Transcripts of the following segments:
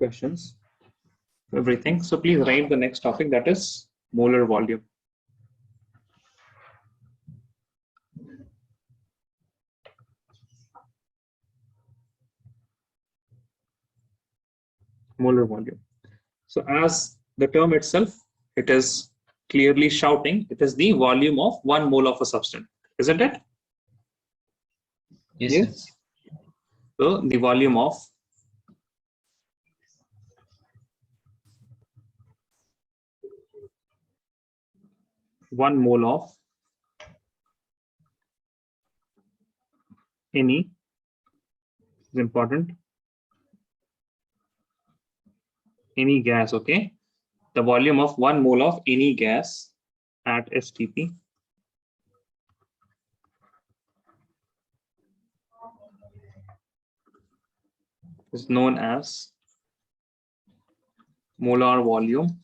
questions, everything. So please write the next topic, that is molar volume. Molar volume. So as the term itself, it is clearly shouting, it is the volume of 1 mole of a substance, isn't it? Yes. So the volume of one mole of any is important. Any gas, okay? The volume of 1 mole of any gas at STP is known as molar volume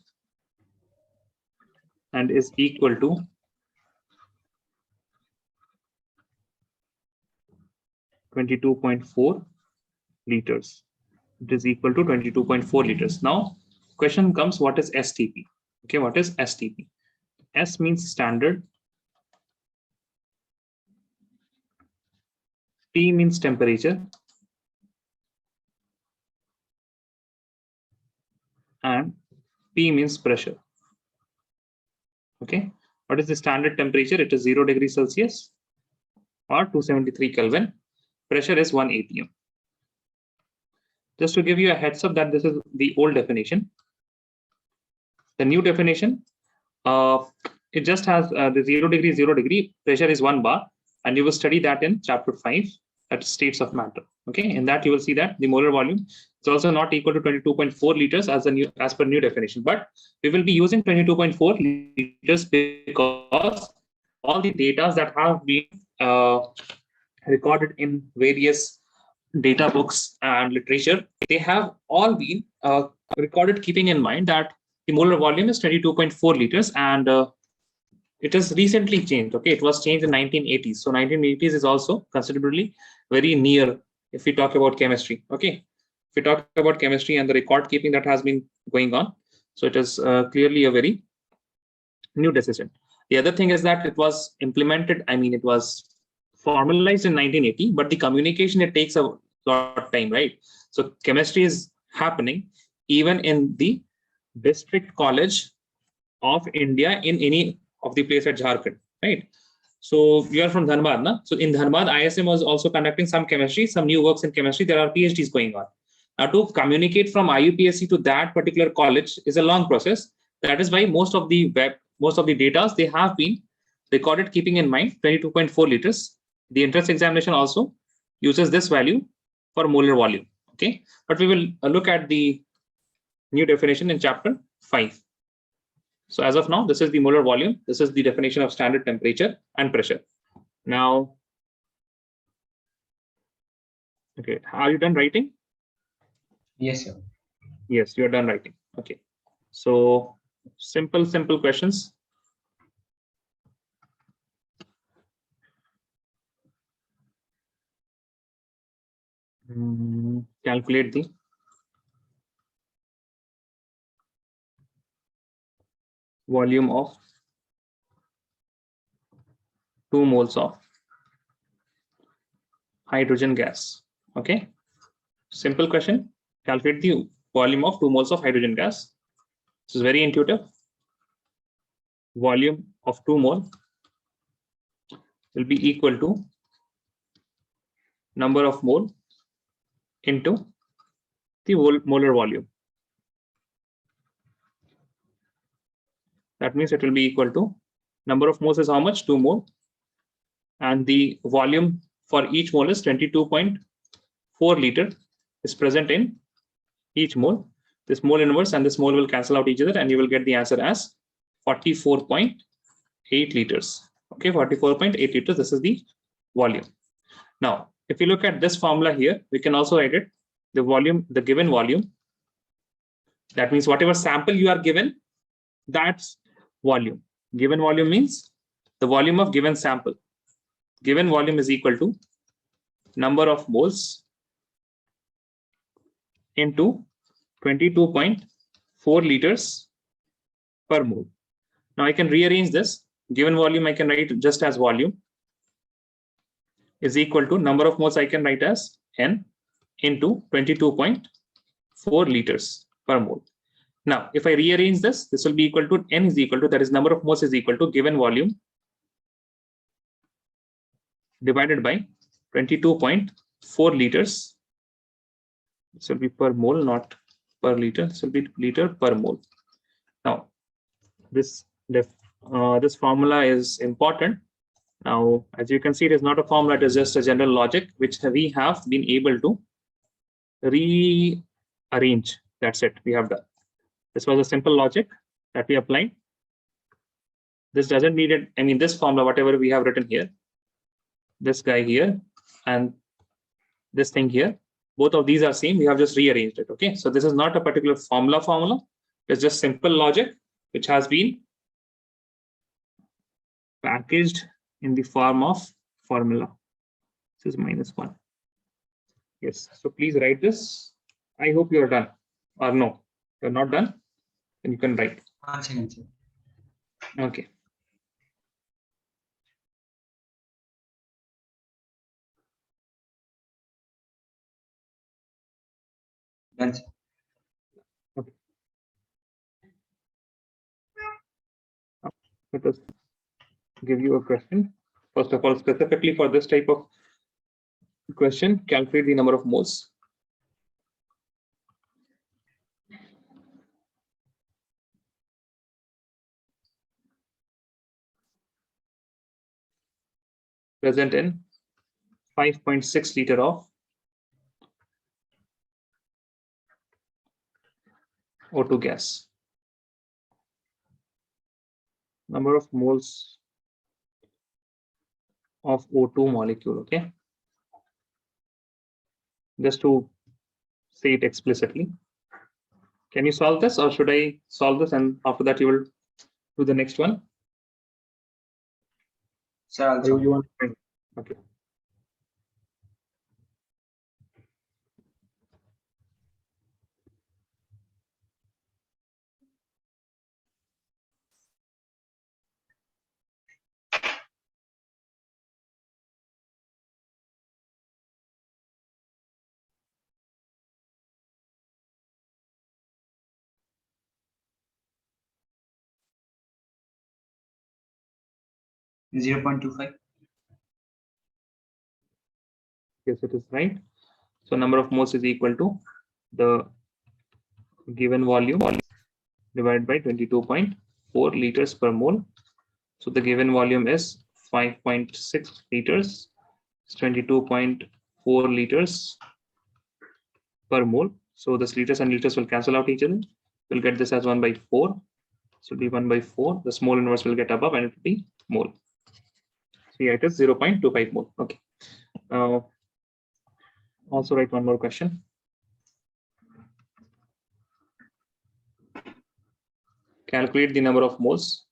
and is equal to 22.4 liters. It is equal to 22.4 liters. Now, question comes, what is STP? Okay, what is STP? S means standard, T means temperature, and P means pressure. Okay, what is the standard temperature? It is 0 degrees Celsius or 273 Kelvin. Pressure is 1 atm. Just to give you a heads up that this is the old definition. The new definition, it just has the 0 degree, pressure is 1 bar, and you will study that in chapter 5, that states of matter. Okay, in that you will see that the molar volume is also not equal to 22.4 liters as per new definition, but we will be using 22.4 liters because all the data that have been recorded in various data books and literature, they have all been recorded keeping in mind that the molar volume is 22.4 liters, and it has recently changed. Okay, it was changed in 1980s. So 1980s is also considerably very near if we talk about chemistry. Okay, if we talk about chemistry and the record keeping that has been going on, so it is clearly a very new decision. The other thing is that it was implemented, I mean, it was formalized in 1980, but the communication, it takes a lot of time, right? So chemistry is happening even in the district college of India in any of the place at Jharkhand, right? So you are from Dhanbad, na? So in Dhanbad, ISM was also conducting some chemistry, some new works in chemistry. There are PhDs going on. Now to communicate from IUPAC to that particular college is a long process. That is why most of the data, they have been recorded keeping in mind 22.4 liters. The entrance examination also uses this value for molar volume. Okay, but we will look at the new definition in chapter 5. So as of now, this is the molar volume. This is the definition of standard temperature and pressure. Now, okay, are you done writing? Yes, sir. Yes, you are done writing. Okay, so simple questions. Calculate the volume of 2 moles of hydrogen gas. Okay, simple question. Calculate the volume of 2 moles of hydrogen gas. This is very intuitive. Volume of 2 mole will be equal to number of mole into the molar volume. That means it will be equal to number of moles is how much? 2 mole, and the volume for each mole is 22.4 liter is present in each mole. This mole inverse and this mole will cancel out each other, and you will get the answer as 44.8 liters. Okay, 44.8 liters. This is the volume. Now, if you look at this formula here, we can also write it, the volume, the given volume. That means whatever sample you are given, that's volume. Given volume means the volume of given sample. Given volume is equal to number of moles into 22.4 liters per mole. Now I can rearrange this. Given volume, I can write just as volume is equal to number of moles I can write as N into 22.4 liters per mole. Now, if I rearrange this, this will be equal to N is equal to, that is number of moles is equal to given volume divided by 22.4 liters. This will be per mole, not per liter. This will be liter per mole. Now, this formula is important. Now, as you can see, it is not a formula, it is just a general logic, which we have been able to rearrange. That's it, we have done. This was a simple logic that we applied. This doesn't need it. I mean, this formula, whatever we have written here, this guy here, and this thing here, both of these are same. We have just rearranged it. Okay, so this is not a particular formula. It's just simple logic, which has been packaged in the form of formula. This is -1. Yes, so please write this. I hope you're done. Or no, you're not done, then you can write. 1 second, sir. Okay. Done, sir. Okay. Let us give you a question. First of all, specifically for this type of question, calculate the number of moles. Present in 5.6 liter of O2 gas. Number of moles of O2 molecule. Okay. Just to say it explicitly. Can you solve this, or should I solve this and after that you will do the next one? Sir, also. You want to? Okay. Yes. 0.25. Yes, it is right. So number of moles is equal to the given volume divided by 22.4 liters per mole. So the given volume is 5.6 liters. It's 22.4 liters per mole. So this liters and liters will cancel out each other. We'll get this as 1/4. So it'll be 1/4. The small inverse will get above and it will be mole. So here it is 0.25 mole. Okay. Also write one more question. Calculate the number of moles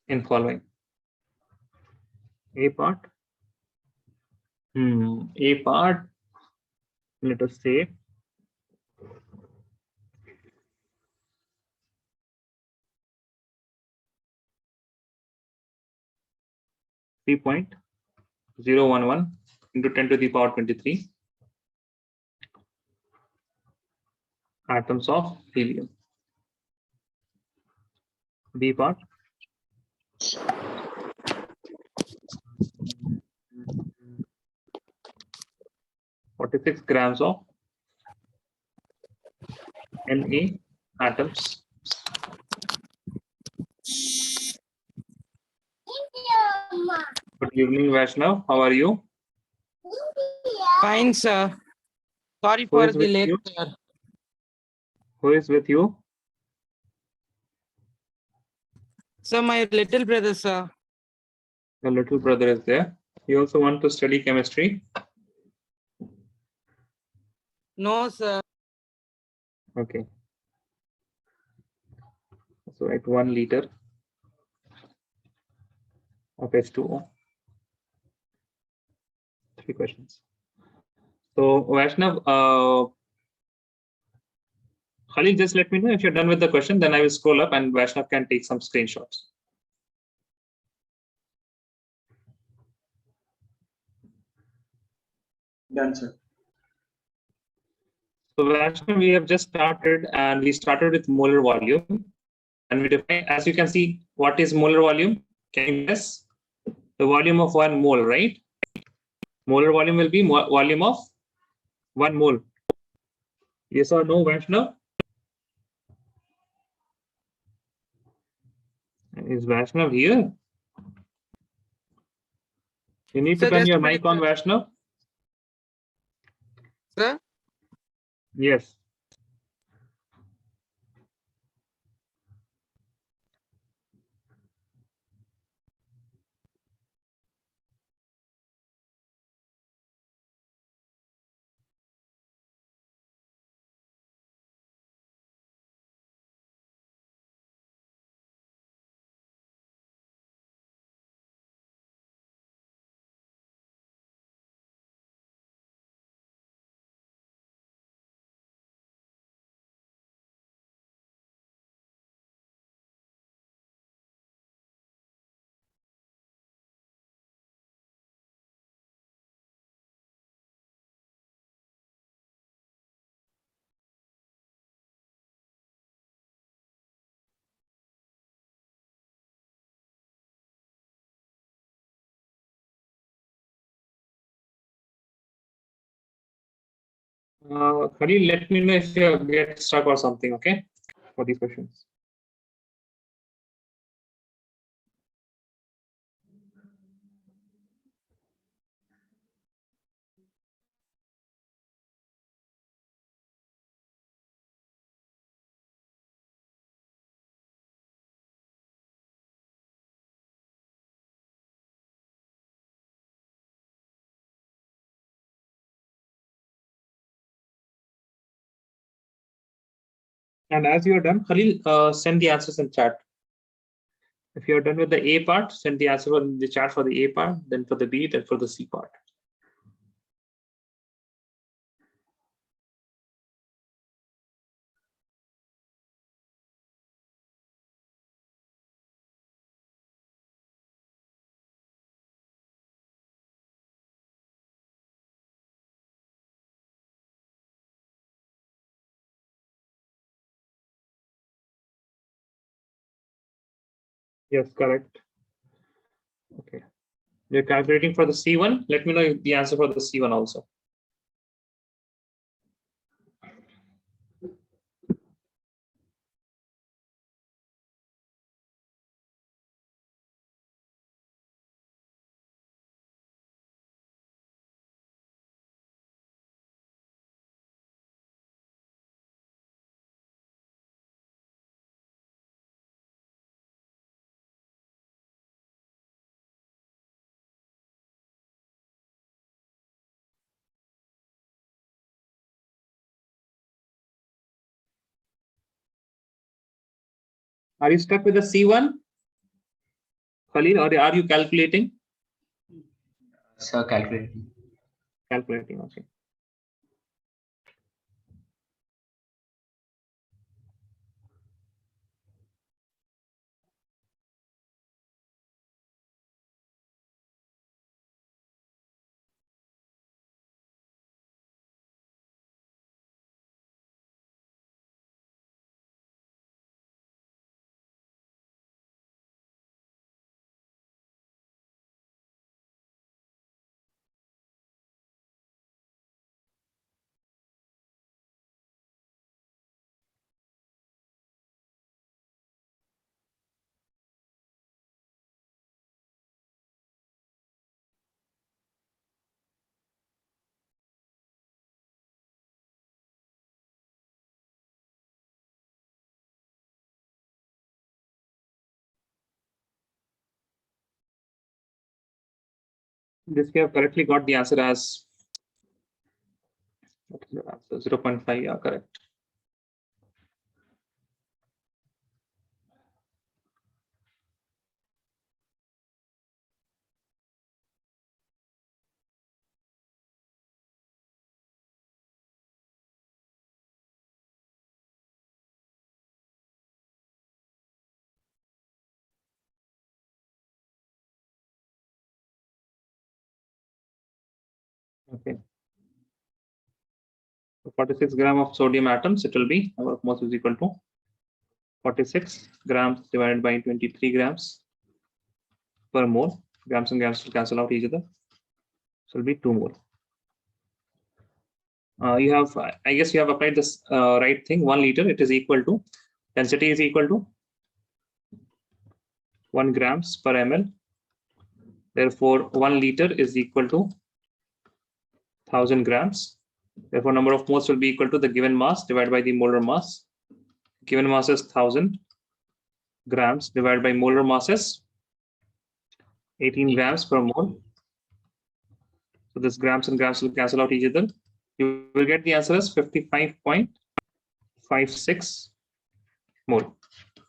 in following. A part. A part, let us say 3.011 into 10 to the power 23 atoms of helium. B part. (46 grams of Na atoms. Good evening, Vaishnav. How are you? Fine, sir. Sorry Who for is the with late, you? sir. Who is with you? So my little brother, sir. Your little brother is there. You also want to study chemistry? No, sir. Okay. So at 1 liter of H2O 3 questions. So Vaishnav, Khalil, just let me know if you're done with the question, then I will scroll up and Vaishnav can take some screenshots. Done, sir. So Vaishnav, we have just started and we started with molar volume. And we define, as you can see, what is molar volume? Can you guess? The volume of 1 mole, right? Molar volume will be volume of 1 mole. Yes or no, Vaishnav? Is Vaishnav here? You need to Sir, turn just your a minute, mic on, sir. Vaishnav. Sir, Yes. Khalil, let me know if you get stuck or something, okay? For these questions. And as you are done, Khalil, send the answers in chat. If you're done with the A part, send the answer in the chat for the A part, then for the B, then for the C part. Yes, correct. Okay. You're calculating for the C1. Let me know the answer for the C1 also. Are you stuck with the C1, Khalil, or are you calculating? Sir, calculating. Calculating, okay. This we have correctly got the answer as 0.5. Yeah, correct. Okay. So 46 gram of sodium atoms, it will be number of moles is equal to 46 grams divided by 23 grams per mole. Grams and grams will cancel out each other. So it will be 2 mole. You have, I guess you have applied this right thing. 1 liter, it is equal to, density is equal to 1 grams per ml. Therefore, 1 liter is equal to 1000 grams. Therefore, number of moles will be equal to the given mass divided by the molar mass. Given mass is 1000 grams divided by molar mass is 18 grams per mole. So this grams and grams will cancel out each other. You will get the answer as 55.56 mole.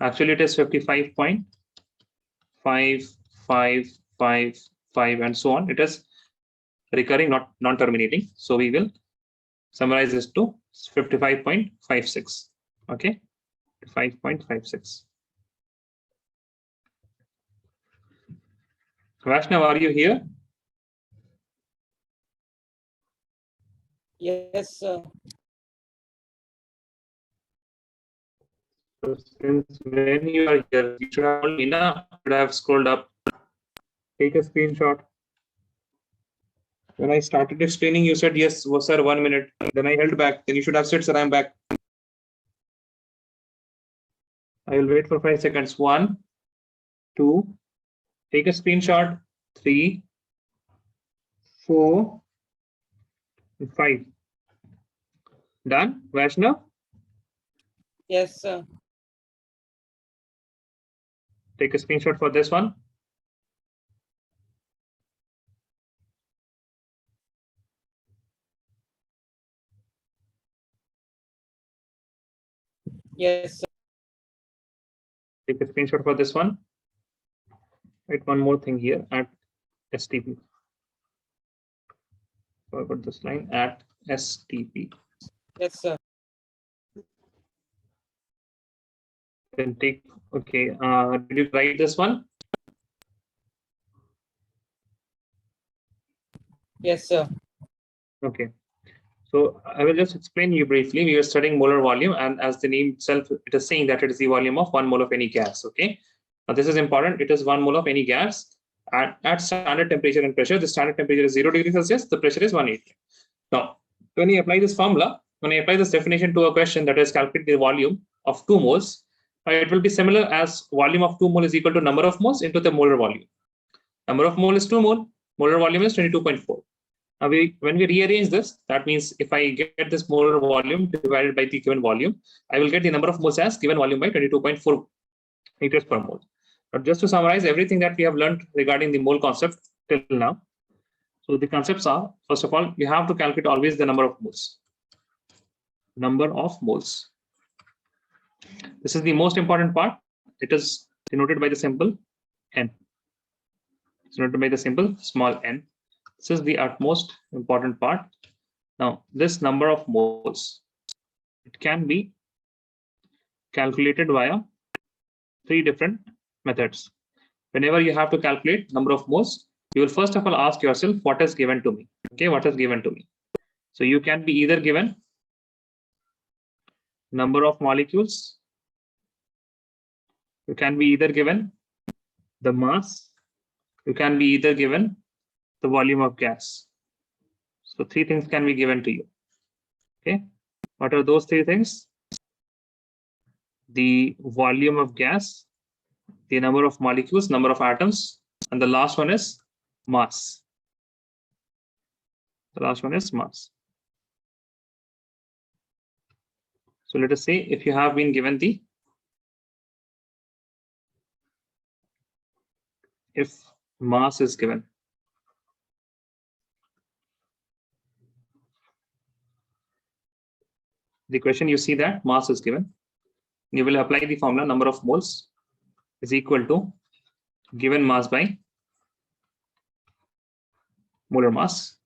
Actually, it is 55.5555 and so on. It is recurring, not non-terminating. So we will summarize this to 55.56. Okay, 5.56. Vaishnav, are you here? Yes, sir. So since when you are here, you should have told me now. Should have scrolled up. Take a screenshot. When I started explaining, you said yes, was sir, 1 minute. Then I held back. Then you should have said, sir, I'm back. I will wait for 5 seconds. 1, 2. Take a screenshot. 3, 4, 5. Done, Vaishnav? Yes, sir. Take a screenshot for this one. Yes, sir. Take a screenshot for this one. Write one more thing here at STP. Forgot this line at STP. Yes, sir. Then take, okay, did you write this one? Yes, sir. Okay. So I will just explain you briefly. We are studying molar volume, and as the name itself, it is saying that it is the volume of 1 mole of any gas. Okay. Now this is important. It is 1 mole of any gas at standard temperature and pressure. The standard temperature is 0 degrees Celsius. The pressure is 180. Now, when you apply this formula, when I apply this definition to a question that is calculate the volume of 2 moles, it will be similar as volume of 2 mole is equal to number of moles into the molar volume. Number of mole is 2 mole. Molar volume is 22.4. Now, when we rearrange this, that means if I get this molar volume divided by the given volume, I will get the number of moles as given volume by 22.4 liters per mole. But just to summarize everything that we have learned regarding the mole concept till now. So the concepts are, first of all, you have to calculate always the number of moles. Number of moles. This is the most important part. It is denoted by the symbol n. It's denoted by the symbol small n. This is the utmost important part. Now, this number of moles, it can be calculated via 3 different methods. Whenever you have to calculate number of moles, you will first of all ask yourself, what is given to me? Okay, what is given to me? So you can be either given number of molecules, you can be either given the mass, you can be either given the volume of gas. So 3 things can be given to you. Okay, what are those 3 things? The volume of gas, the number of molecules, number of atoms, and the last one is mass. The last one is mass. So let us say if you have been given the, if mass is given, the question you see that mass is given, you will apply the formula number of moles is equal to given mass by molar mass.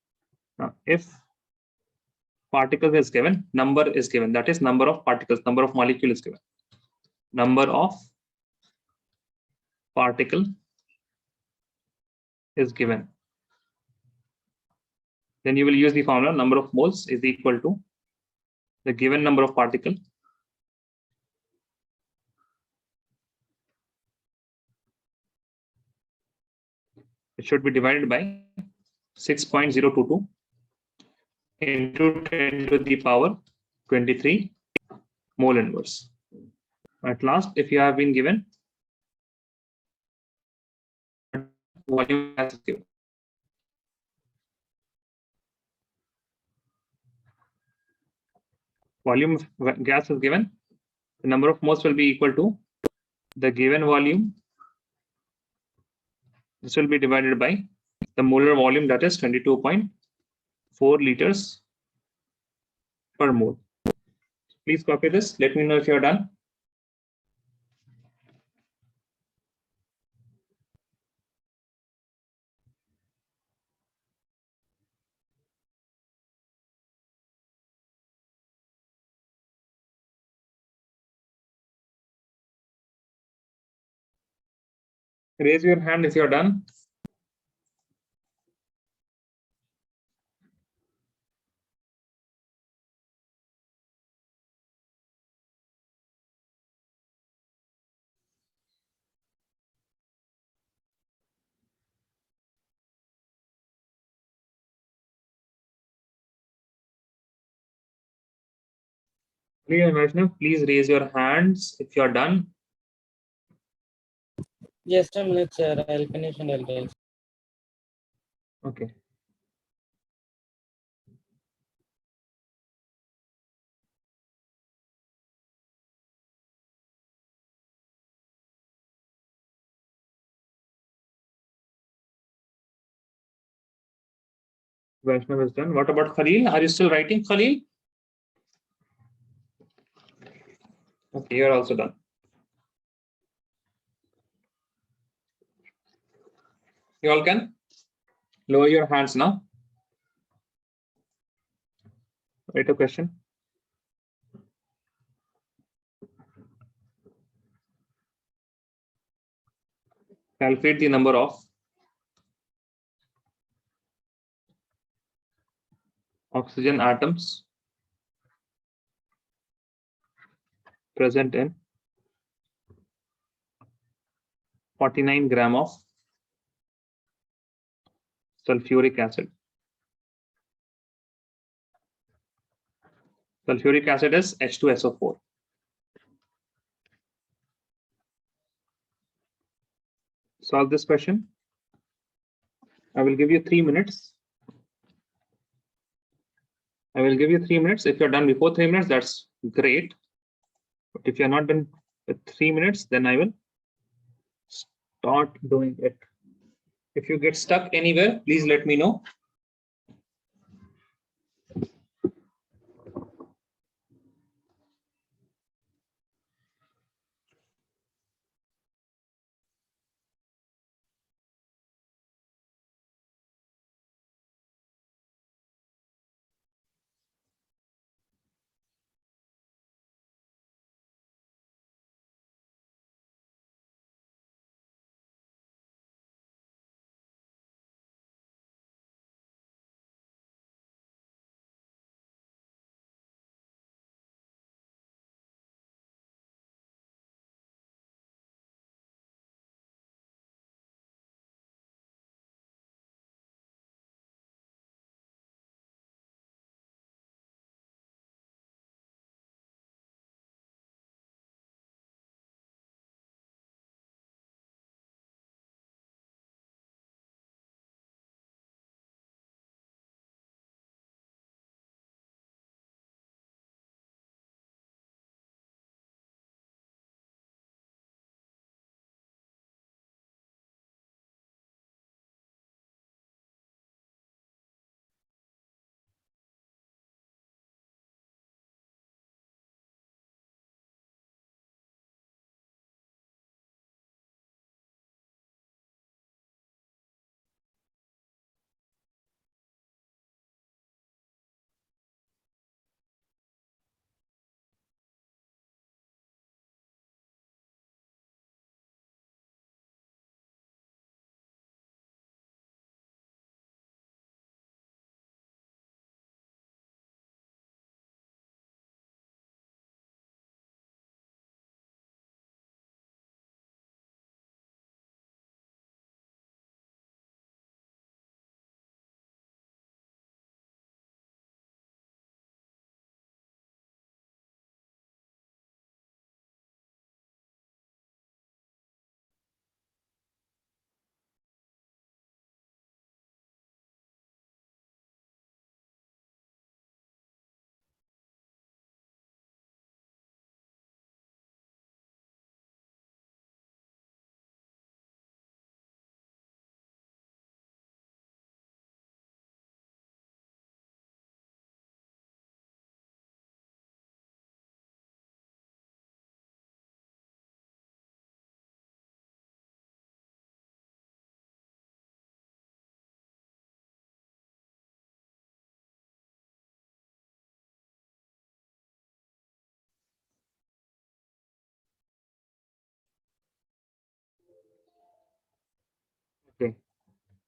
Now, if particles is given, number is given, that is number of particles, number of molecule is given. Number of particle is given. then you will use the formula number of moles is equal to the given number of particle it should be divided by 6.022 into 10 to the power 23 mole inverse. At last, if you have been given volume as given. Volume of gas is given, the number of moles will be equal to the given volume. This will be divided by the molar volume, that is 22.4 liters per mole. Please copy this. Let me know if you're done. Raise your hand if you're done. Please raise your hands if you're done. Just a minute, sir. I'll finish and I'll tell you. Okay. Vaishnav is done. What about Khalil? Are you still writing, Khalil? Okay, you're also done. You all can lower your hands now. Write a question. Calculate the number of oxygen atoms present in 49 gram of sulfuric acid. Sulfuric acid is H2SO4. Solve this question. I will give you 3 minutes. I will give you 3 minutes. If you're done before 3 minutes, that's great. But if you're not done with 3 minutes, then I will start doing it. If you get stuck anywhere, please let me know.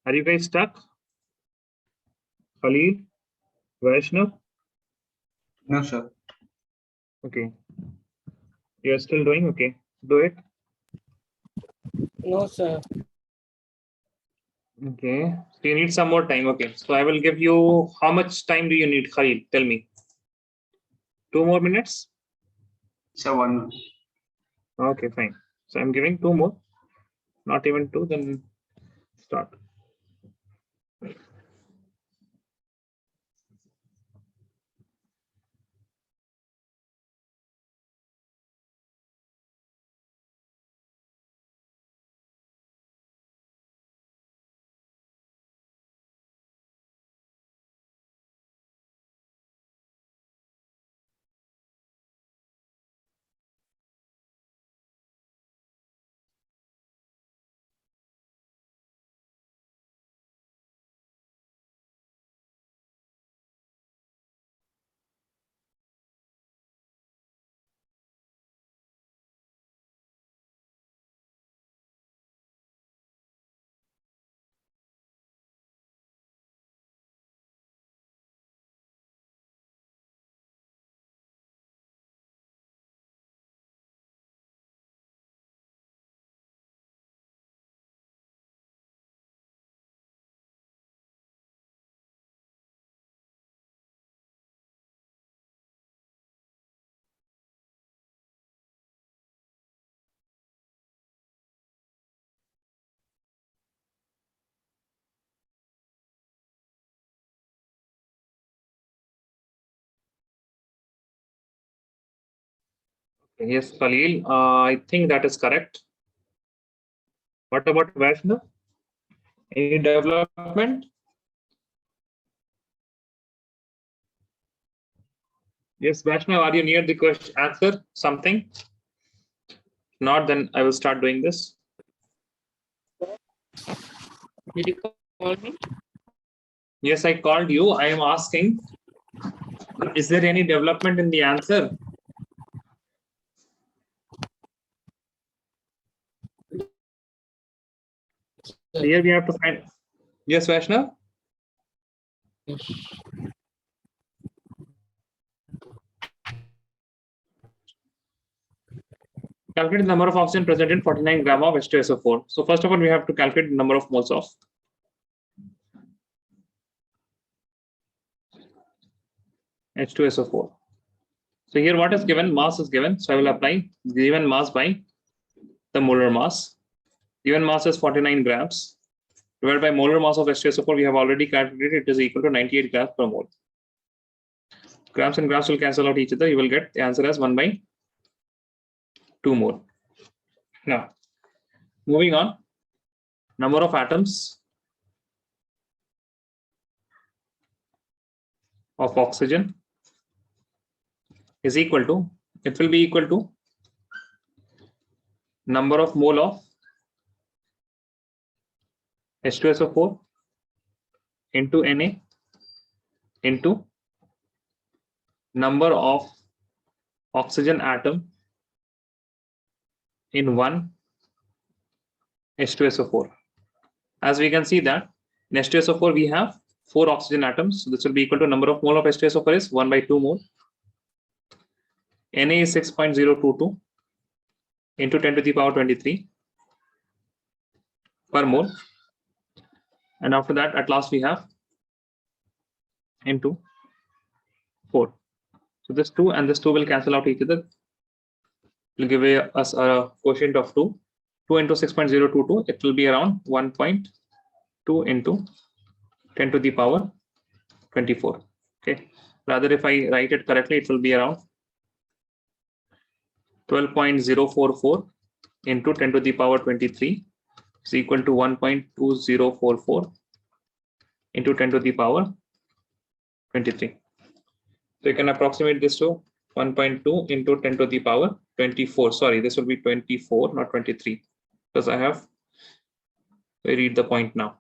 Are you guys stuck? Khalil, Vaishnav? No, sir. Okay. You're still doing? Okay. Do it. No, sir. Okay. So you need some more time. Okay. So I will give you, how much time do you need, Khalil? Tell me. 2 more minutes? Sir, 1. Okay, fine. So I'm giving 2 more. Not even 2, then start. Yes, Khalil, I think that is correct. What about Vaishnav? Any development? Yes, Vaishnav, are you near the question answer? Something? Not, then I will start doing this. Did you call me? Yes, I called you. I am asking, is there any development in the answer? Here we have to find. Yes, Vaishnav? Yes. Calculate the number of oxygen present in 49 gram of H2SO4. So first of all, we have to calculate the number of moles of H2SO4. So here what is given? Mass is given. So I will apply given mass by the molar mass. Given mass is 49 grams. Divided by molar mass of H2SO4, we have already calculated it is equal to 98 grams per mole. Grams and grams will cancel out each other. You will get the answer as 1 by 2 mole. Now, moving on, number of atoms of oxygen is equal to, it will be equal to number of mole of H2SO4 into Na into number of oxygen atom in one H2SO4. As we can see that in H2SO4 we have 4 oxygen atoms. So this will be equal to number of mole of H2SO4 is 1 by 2 mole. Na is 6.022 into 10 to the power 23 per mole. And after that, at last we have into 4. So this 2 and this 2 will cancel out each other. Will give us a quotient of 2. 2 into 6.022, it will be around 1.2 into 10 to the power 24. Okay. Rather, if I write it correctly, it will be around 12.044 into 10 to the power 23 is equal to 1.2044 into 10 to the power 23. So you can approximate this to 1.2 into 10 to the power 24. Sorry, this will be 24, not 23, because I have read the point now.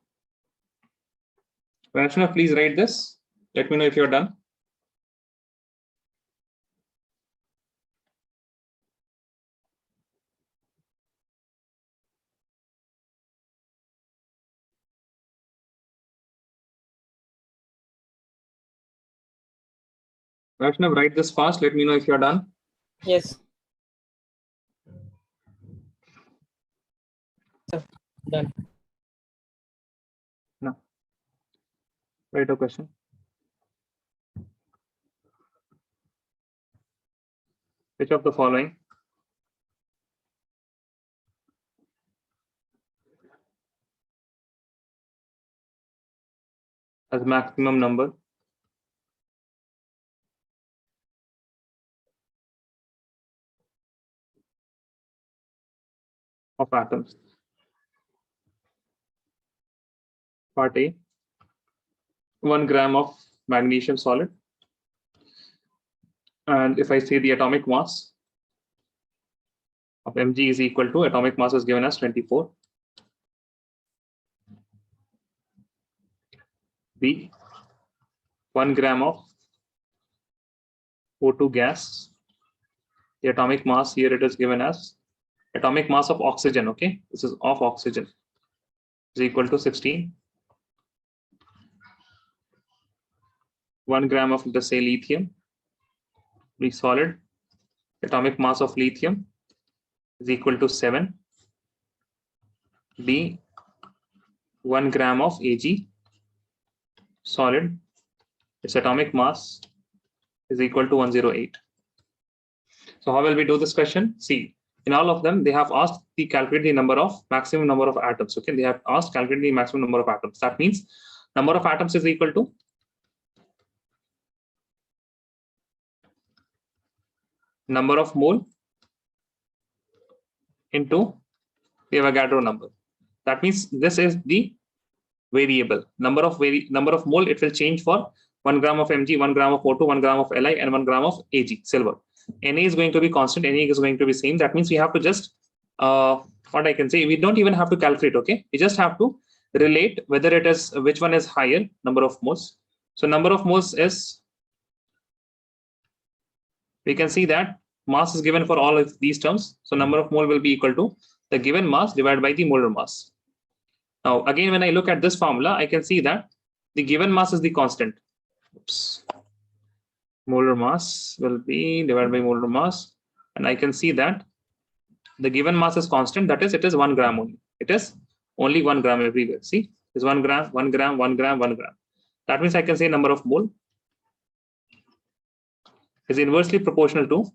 Vaishnav, please write this. Let me know if you're done. Vaishnav, write this fast. Let me know if you're done. Yes. Sir, done. No. Write a question. Which of the following has maximum number of atoms? Part A, 1 gram of magnesium solid. And if I say the atomic mass of Mg is equal to, atomic mass is given as 24. B, 1 gram of O2 gas. The atomic mass here it is given as atomic mass of oxygen. Okay, this is of oxygen is equal to 16. 1 gram of, let's say, lithium, be solid. Atomic mass of lithium is equal to 7. B, 1 gram of Ag, solid. Its atomic mass is equal to 108. So how will we do this question? See, in all of them, they have asked the calculate the number of maximum number of atoms. Okay, they have asked calculate the maximum number of atoms. That means number of atoms is equal to number of mole into the Avogadro number. That means this is the variable number of mole. It will change for 1 gram of Mg, 1 gram of O2, 1 gram of Li, and 1 gram of Ag, silver. Na is going to be constant, Na is going to be same. That means we have to just what I can say, we don't even have to calculate. Okay, we just have to relate whether it is which one is higher, number of moles. So number of moles is, we can see that mass is given for all of these terms. So number of mole will be equal to the given mass divided by the molar mass. Now again, when I look at this formula, I can see that the given mass is the constant. Oops. Molar mass will be divided by molar mass, and I can see that the given mass is constant. That is, it is 1 gram only. It is only 1 gram everywhere. See, it's 1 gram, 1 gram, 1 gram, 1 gram. That means I can say number of mole is inversely proportional to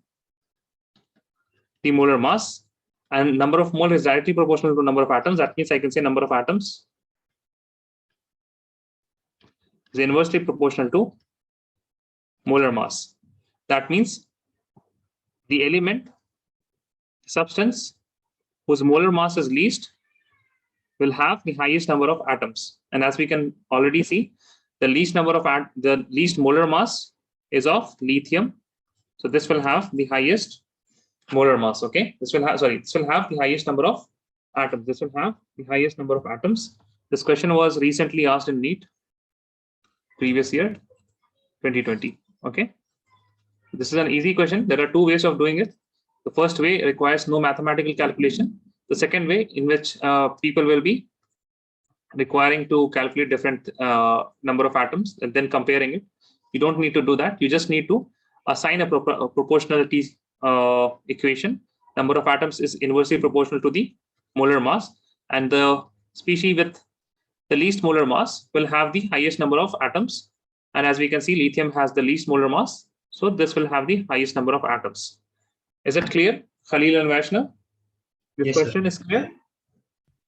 the molar mass, and number of mole is directly proportional to number of atoms. That means I can say number of atoms is inversely proportional to molar mass. That means the element, substance whose molar mass is least will have the highest number of atoms. And as we can already see, the least number of the least molar mass is of lithium. So this will have the highest molar mass. Okay, this will have the highest number of atoms. This will have the highest number of atoms. This question was recently asked in NEET previous year 2020. Okay, this is an easy question. There are two ways of doing it. The first way requires no mathematical calculation. The second way, in which people will be requiring to calculate different number of atoms and then comparing it. You don't need to do that. You just need to assign a proportionality equation. Number of atoms is inversely proportional to the molar mass, and the species with the least molar mass will have the highest number of atoms. And as we can see, lithium has the least molar mass, so this will have the highest number of atoms. Is it clear, Khalil and Vaishnav? This Yes, question sir. is clear?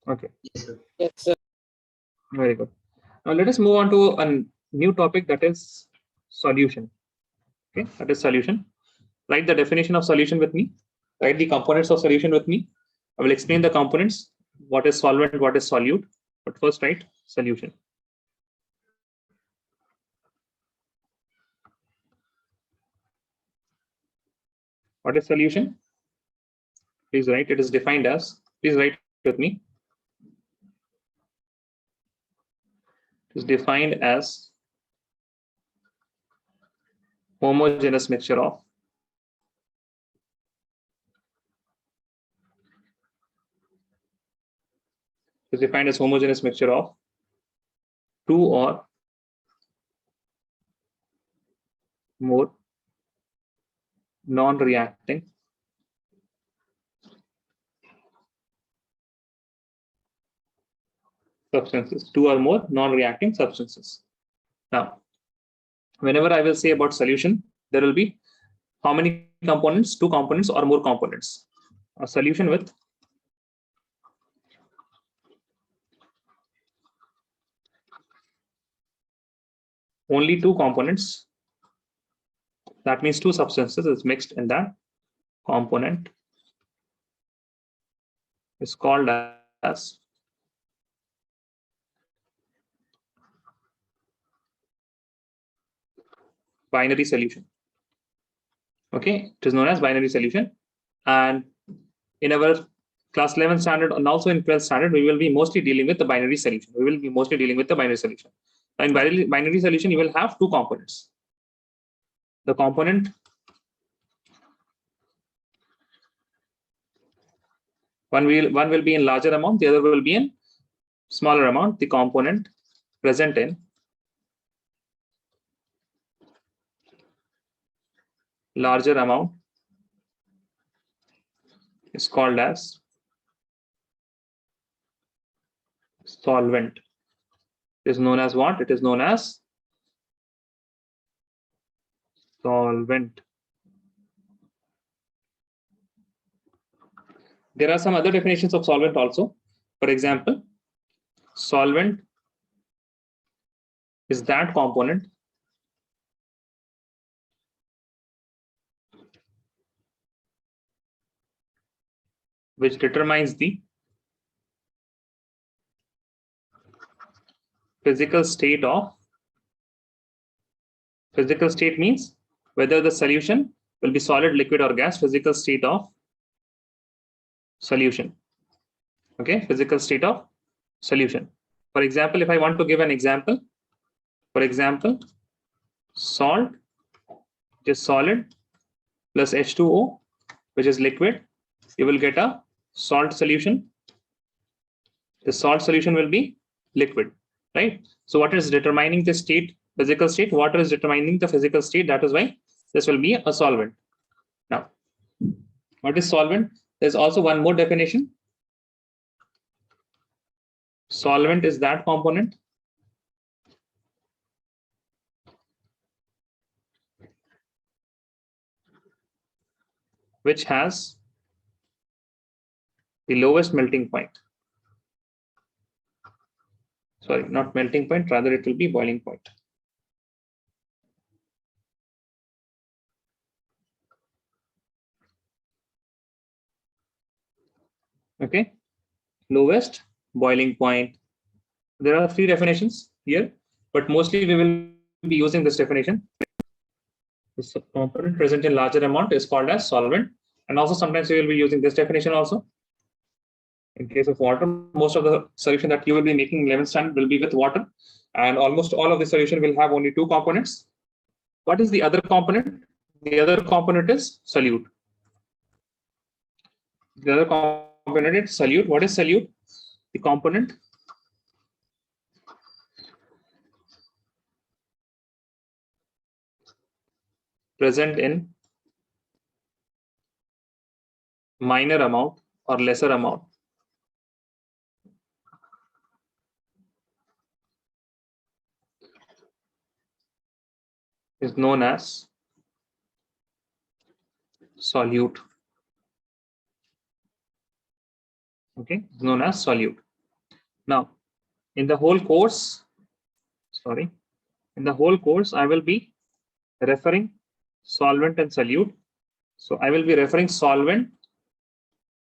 Okay. Yes, sir. Yes, sir. Very good. Now let us move on to a new topic, that is solution. Okay, that is solution. Write the definition of solution with me. Write the components of solution with me. I will explain the components, what is solvent, what is solute. But first write solution. What is solution? Please write. It is defined as, please write with me. It is defined as homogeneous mixture of homogeneous mixture of two or more non-reacting substances, 2 or more non-reacting substances. Now, whenever I will say about solution, there will be how many components? 2 components or more components. A solution with only 2 components. That means 2 substances is mixed in that component is called as binary solution. Okay, it is known as binary solution. And in our class 11 standard and also in 12th standard, we will be mostly dealing with the binary solution. In binary solution, you will have 2 components. The component one will be in larger amount, the other will be in smaller amount. The component present in larger amount is called as solvent. It is known as what? It is known as solvent. There are some other definitions of solvent also. For example, solvent is that component which determines the physical state means whether the solution will be solid, liquid, or gas. Physical state of solution. Okay, physical state of solution. For example, if I want to give an example, for example, salt, which is solid, plus H2O, which is liquid, you will get a salt solution. The salt solution will be liquid, right? So what is determining the state, physical state? Water is determining the physical state. That is why this will be a solvent. Now, what is solvent? There's also one more definition. Solvent is that component which has the lowest melting point. Sorry, not melting point, rather it will be boiling point. Okay, lowest boiling point. There are 3 definitions here, but mostly we will be using this definition. This component present in larger amount is called as solvent, and also sometimes we will be using this definition also. In case of water, most of the solution that you will be making in 11th standard will be with water, and almost all of the solution will have only 2 components. What is the other component? The other component is solute. The other component is solute. What is solute? The component present in minor amount or lesser amount is known as solute. Okay, it's known as solute. Now, in the whole course, I will be referring solvent and solute. So I will be referring solvent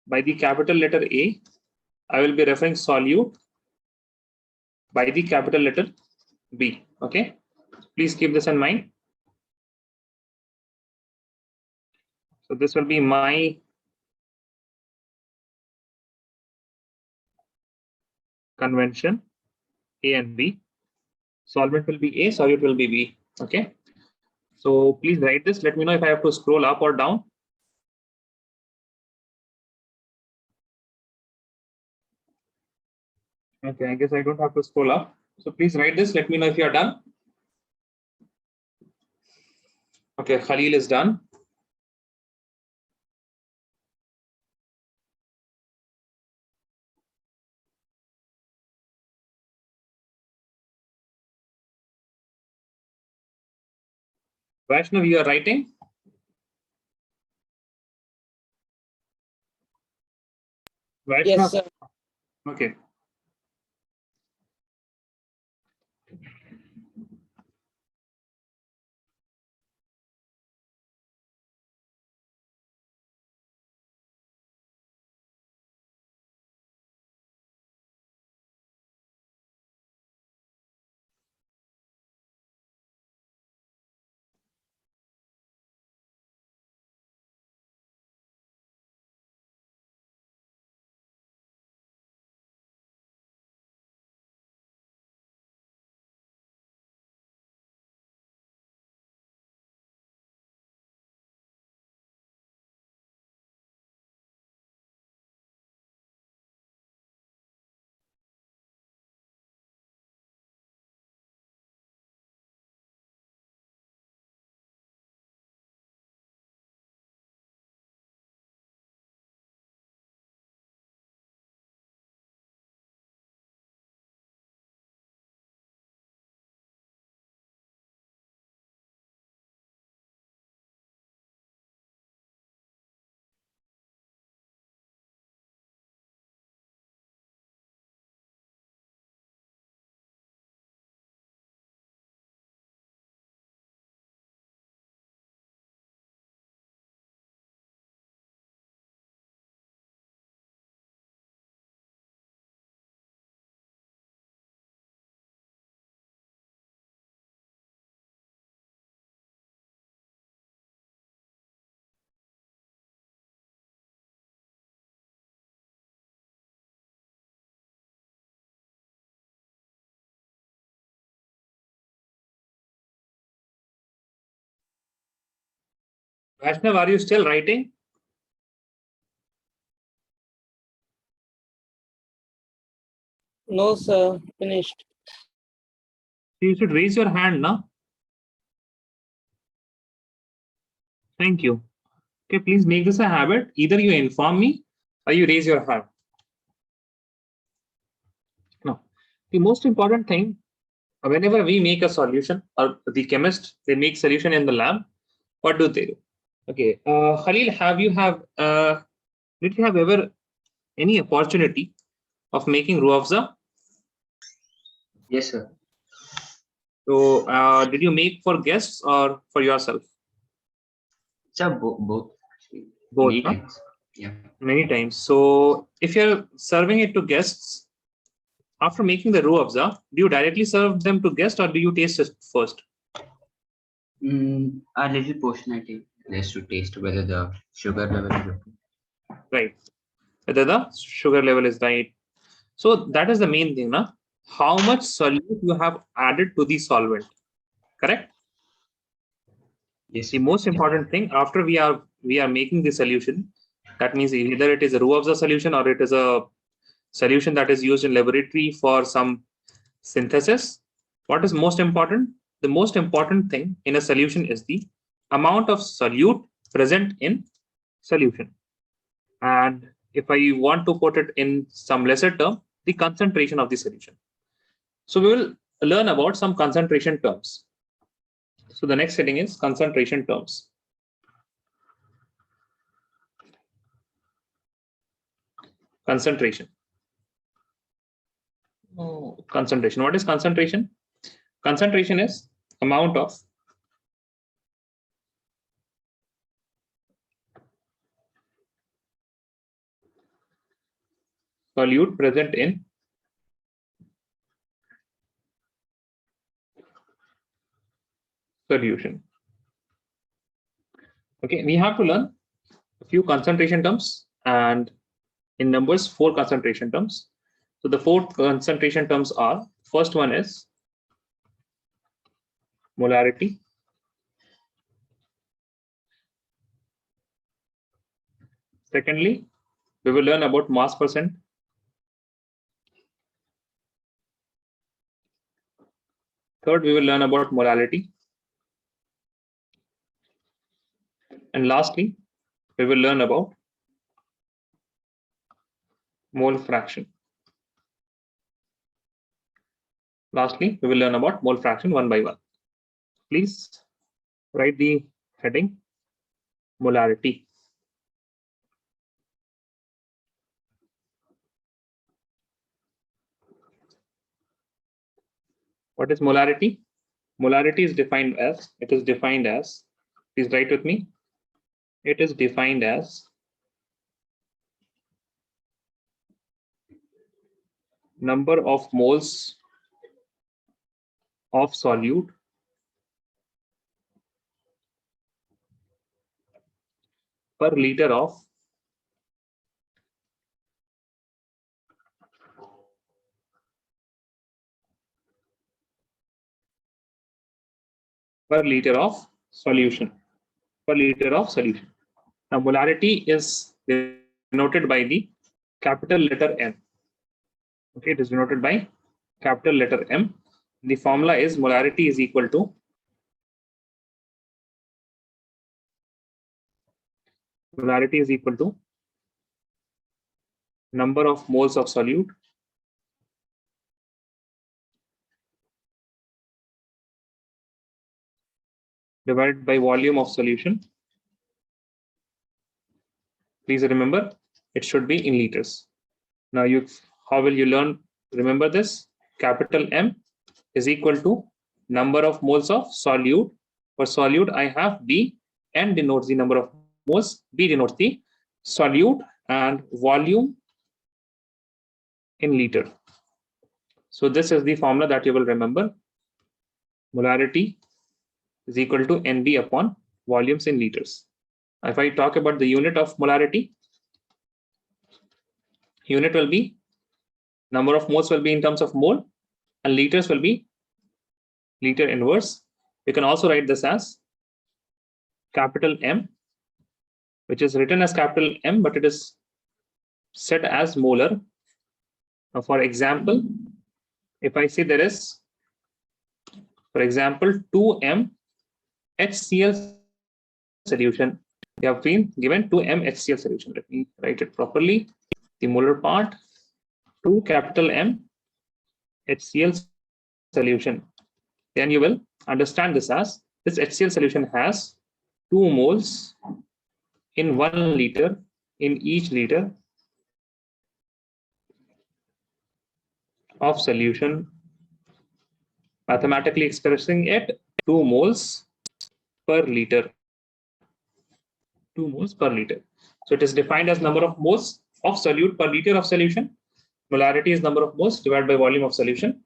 by the capital letter A. I will be referring solute by the capital letter B. Okay, please keep this in mind. So this will be my convention, A and B. Solvent will be A, solute will be B. Okay, so please write this. Let me know if I have to scroll up or down. Okay, I guess I don't have to scroll up. So please write this. Let me know if you are done. Okay, Khalil is done. Vaishnav, you are writing? Vaishnav? Yes, sir. Okay. Vaishnav, are you still writing? No, sir. Finished. You should raise your hand now. Thank you. Okay, please make this a habit. Either you inform me or you raise your hand. No. The most important thing, whenever we make a solution, or the chemist, they make solution in the lab, what do they do? Okay, Khalil, did you have ever any opportunity of making ruafza? Yes, sir. So, did you make for guests or for yourself? Sir, both. Actually. Both, Many huh? times. Yeah. Many times. So, if you're serving it to guests, after making the ruafza, do you directly serve them to guests or do you taste it first? A little portion I take just to taste whether the sugar level is okay. Right. Whether the sugar level is right. So that is the main thing, na? How much solute you have added to the solvent. Correct? Yes, The sir. most important thing after we are making the solution, that means either it is a ruafza solution or it is a solution that is used in laboratory for some synthesis. What is most important? The most important thing in a solution is the amount of solute present in solution. And if I want to put it in some lesser term, the concentration of the solution. So we will learn about some concentration terms. So the next heading is concentration terms. Concentration. Concentration. What is concentration? Concentration is amount of solute present in solution. Okay, we have to learn a few concentration terms and in numbers 4 concentration terms. So the 4 concentration terms are, first one is molarity. Secondly, we will learn about mass percent. Third, we will learn about molality. And lastly, we will learn about mole fraction. Lastly, we will learn about mole fraction one by one. Please Write the heading molarity. What is molarity? Molarity is defined as, please write with me. It is defined as number of moles of solute per liter of solution. Now molarity is denoted by the capital letter M. Okay, it is denoted by capital letter M. The formula is molarity is equal to number of moles of solute divided by volume of solution. Please remember, it should be in liters. Now how will you remember this? Capital M is equal to number of moles of solute. For solute, I have B. N denotes the number of moles, B denotes the solute, and volume in liter. So this is the formula that you will remember. Molarity is equal to NB upon volumes in liters. If I talk about the unit of molarity, unit will be, number of moles will be in terms of mole, and liters will be liter inverse. You can also write this as capital M, which is written as capital M, but it is set as molar. Now, for example, if I say there is, for example, 2m HCl solution, we have been given 2m HCl solution. Let me write it properly. The molar part, 2 capital M HCl solution. Then you will understand this as, this HCl solution has 2 moles in 1 liter in each liter of solution. Mathematically expressing it, 2 moles per liter. 2 moles per liter. So it is defined as number of moles of solute per liter of solution. Molarity is number of moles divided by volume of solution.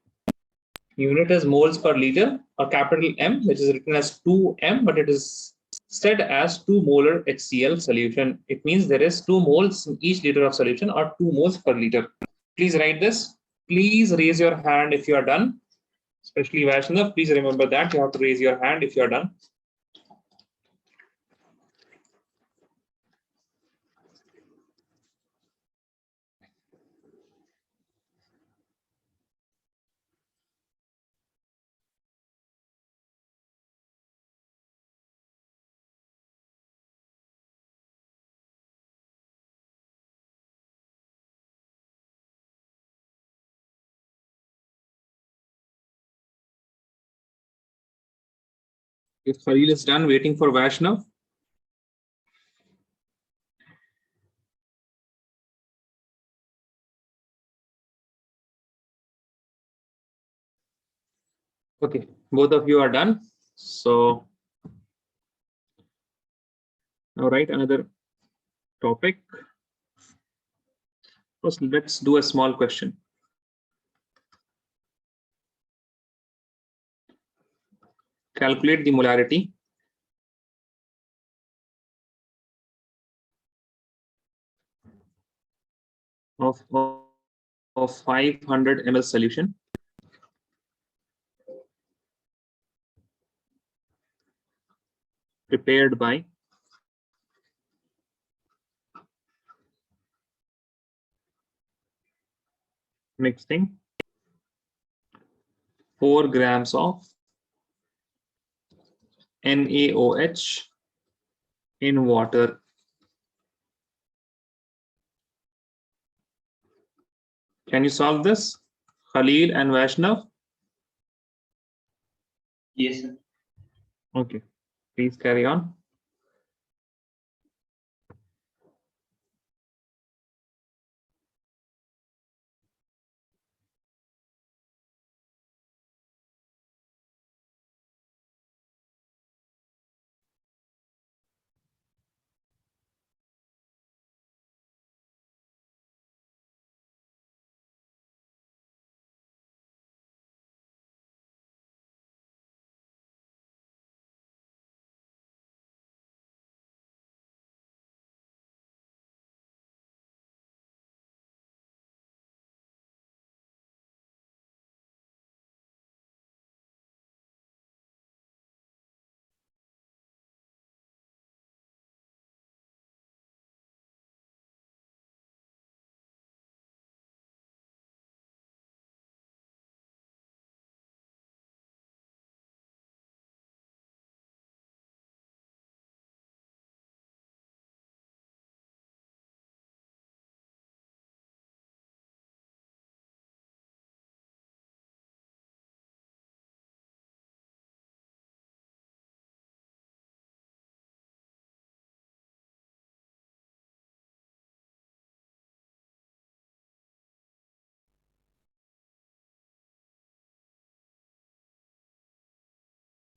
Unit is moles per liter, or capital M, which is written as 2m, but it is said as 2 molar HCl solution. It means there is 2 moles in each liter of solution, or 2 moles per liter. Please write this. Please raise your hand if you are done. Especially Vaishnav, please remember that you have to raise your hand if you are done. If Khalil is done, waiting for Vaishnav. Okay, both of you are done. So now write another topic. First, let's do a small question. Calculate the molarity of 500 ml solution prepared by mixing 4 grams of NaOH in water. Can you solve this, Khalil and Vaishnav? Yes, sir. Okay. Please carry on.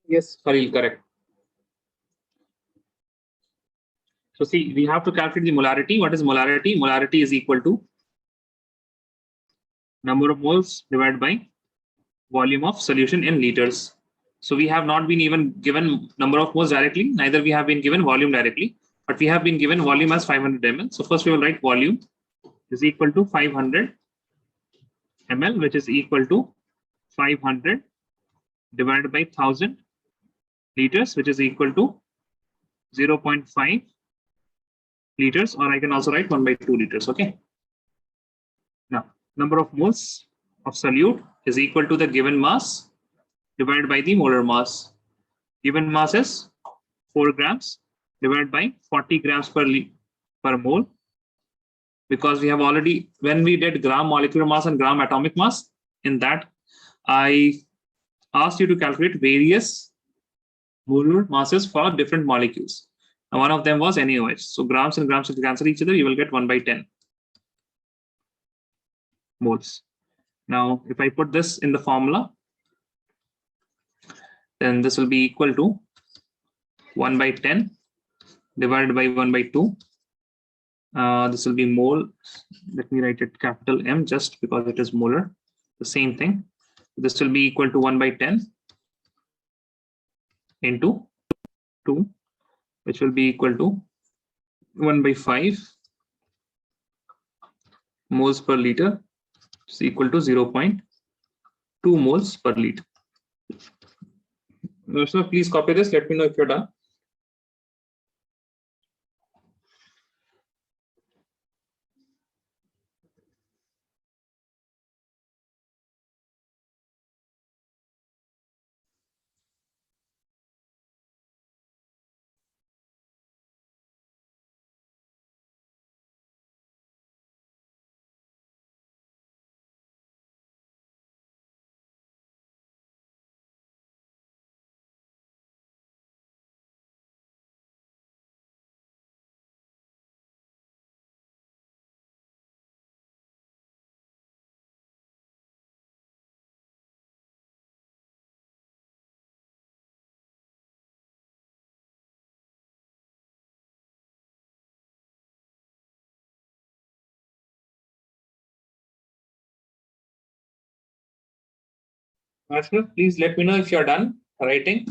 Yes, Khalil, correct. So see, we have to calculate the molarity. What is molarity? Molarity is equal to number of moles divided by volume of solution in liters. So we have not been even given number of moles directly, neither we have been given volume directly, but we have been given volume as 500 ml. So first we will write volume is equal to 500 ml, which is equal to 500 divided by 1000 liters, which is equal to 0.5 liters, or I can also write 1/2 liters. Okay. Now, number of moles of solute is equal to the given mass divided by the molar mass. Given mass is 4 grams divided by 40 grams per mole. Because we have already, when we did gram molecular mass and gram atomic mass, in that I asked you to calculate various molar masses for different molecules. And one of them was NaOH. So grams and grams will cancel each other, you will get 1/10 moles. Now, if I put this in the formula, then this will be equal to 1/10 divided by 1/2. This will be mole. Let me write it capital M just because it is molar. The same thing. This will be equal to 1/10 into 2, which will be equal to 1/5 moles per liter. Is equal to 0.2 moles per liter. So please copy this. Let me know if you're done. Ashna, please let me know if you're done writing.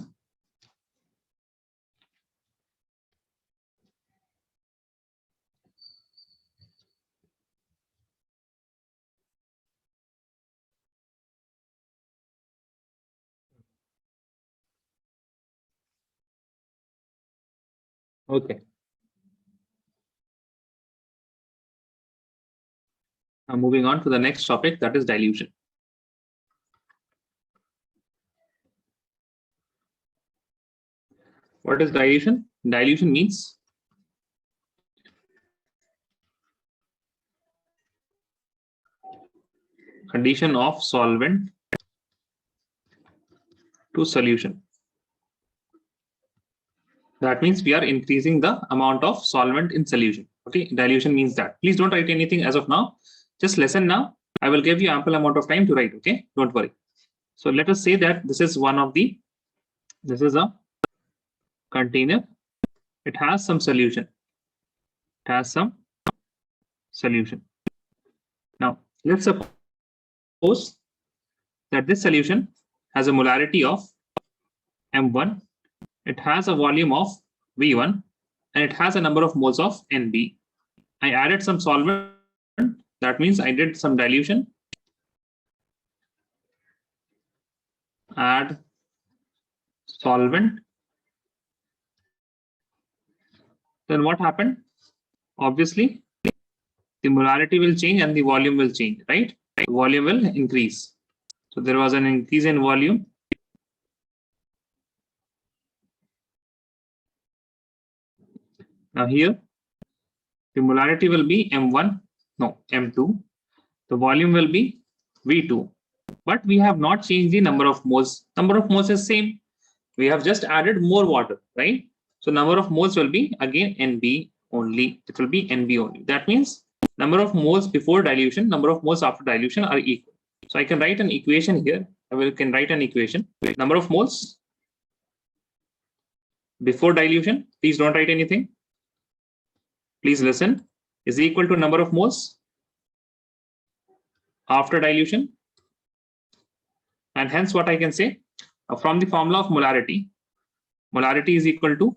Okay. Now moving on to the next topic, that is dilution. What is dilution? Dilution means addition of solvent to solution. That means we are increasing the amount of solvent in solution. Okay, dilution means that. Please don't write anything as of now. Just listen now. I will give you ample amount of time to write. Okay, don't worry. So let us say that this is this is a container. It has some solution. It has some solution. Now let's suppose that this solution has a molarity of M1. It has a volume of V1 and it has a number of moles of NB. I added some solvent. That means I did some dilution. Add solvent. Then what happened? Obviously, the molarity will change and the volume will change, right? The volume will increase. So there was an increase in volume. Now here, the molarity will be M1, no, M2. The volume will be V2. But we have not changed the number of moles. Number of moles is same. We have just added more water, right? So number of moles will be again NB only. It will be NB only. That means number of moles before dilution, number of moles after dilution are equal. So I can write an equation here. Can write an equation. Number of moles before dilution. Please don't write anything. Please listen. Is equal to number of moles after dilution. And hence what I can say from the formula of molarity. Molarity is equal to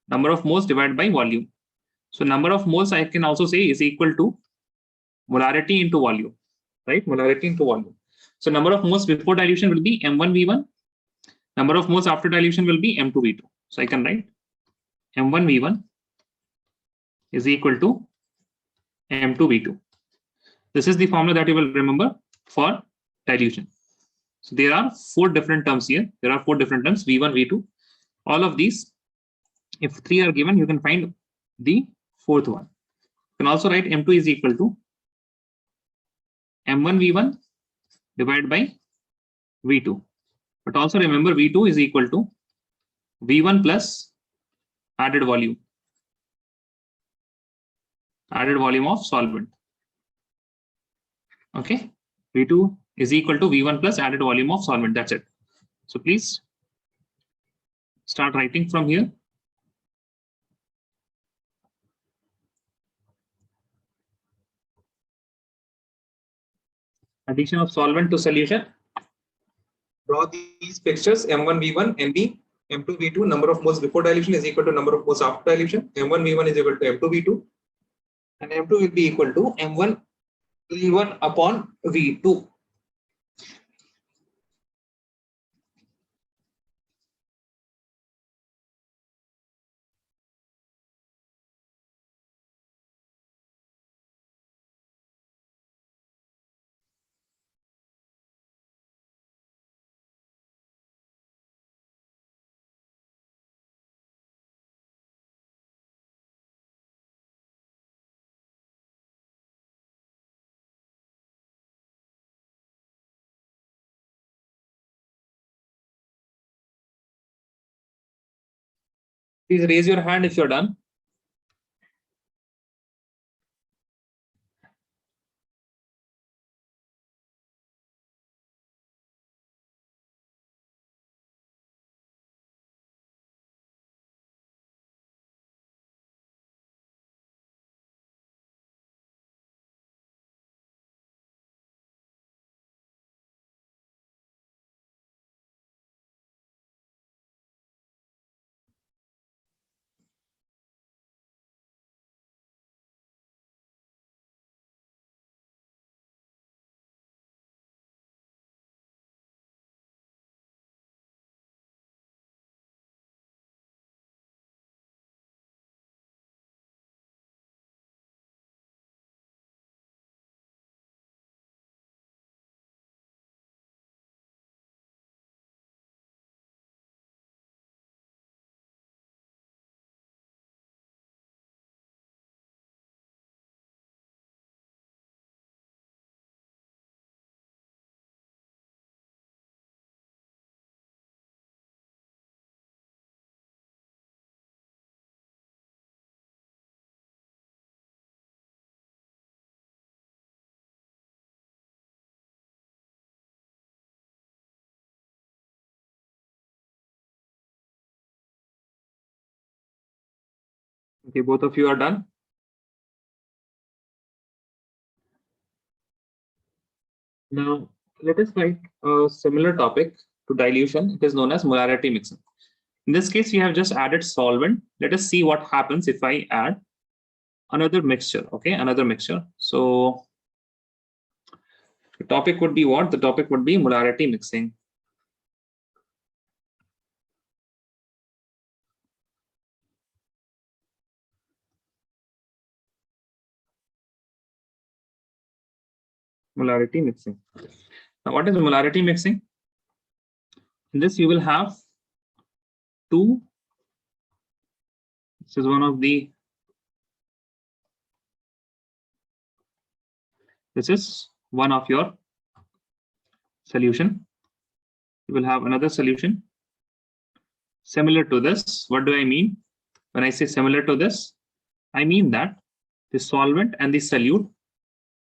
number of moles divided by volume. So number of moles I can also say is equal to molarity into volume, right? Molarity into volume. So number of moles before dilution will be M1V1. Number of moles after dilution will be M2V2. So I can write M1V1 is equal to M2V2. This is the formula that you will remember for dilution. So there are four different terms here. There are four different terms, V1, V2. All of these, if three are given, you can find the fourth one. You can also write M2 is equal to M1V1 divided by V2. But also remember V2 is equal to V1 plus added volume of solvent. Okay, V2 is equal to V1 plus added volume of solvent. That's it. So please start writing from here. Addition of solvent to solution. Draw these pictures M1V1, NB, M2V2. Number of moles before dilution is equal to number of moles after dilution. M1V1 is equal to M2V2, and M2 will be equal to M1V1 upon V2. Please raise your hand if you're done. Okay, both of you are done. Now, let us write a similar topic to dilution. It is known as molarity mixing. In this case, we have just added solvent. Let us see what happens if I add another mixture. Okay, another mixture. So the topic would be what? The topic would be molarity mixing. Molarity mixing. Now, what is molarity mixing? In this, you will have two. This is one of the. This is one of your solution. You will have another solution similar to this. What do I mean? When I say similar to this, I mean that the solvent and the solute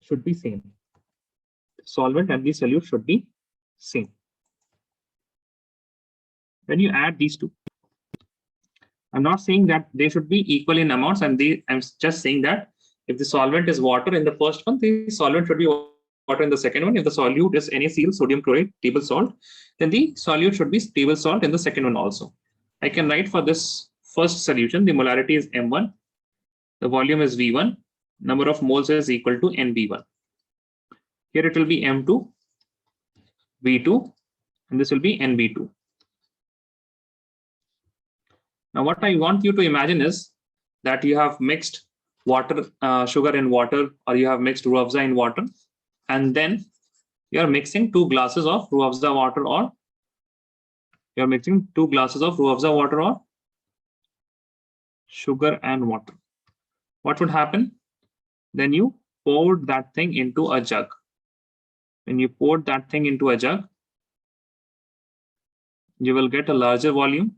should be same. The solvent and the solute should be same. When you add these two, I'm not saying that they should be equal in amounts, I'm just saying that if the solvent is water in the first one, the solvent should be water in the second one. If the solute is NaCl, sodium chloride, table salt, then the solute should be table salt in the second one also. I can write for this first solution, the molarity is M1, the volume is V1, number of moles is equal to NB1. Here it will be M2, V2, and this will be NB2. Now, what I want you to imagine is that you have mixed water, sugar in water, or you have mixed Ruah Afza in water, and then you are mixing 2 glasses of Ruah Afza water, or you are mixing 2 glasses of Ruah Afza water or sugar and water. What would happen? Then you poured that thing into a jug. When you poured that thing into a jug, you will get a larger volume.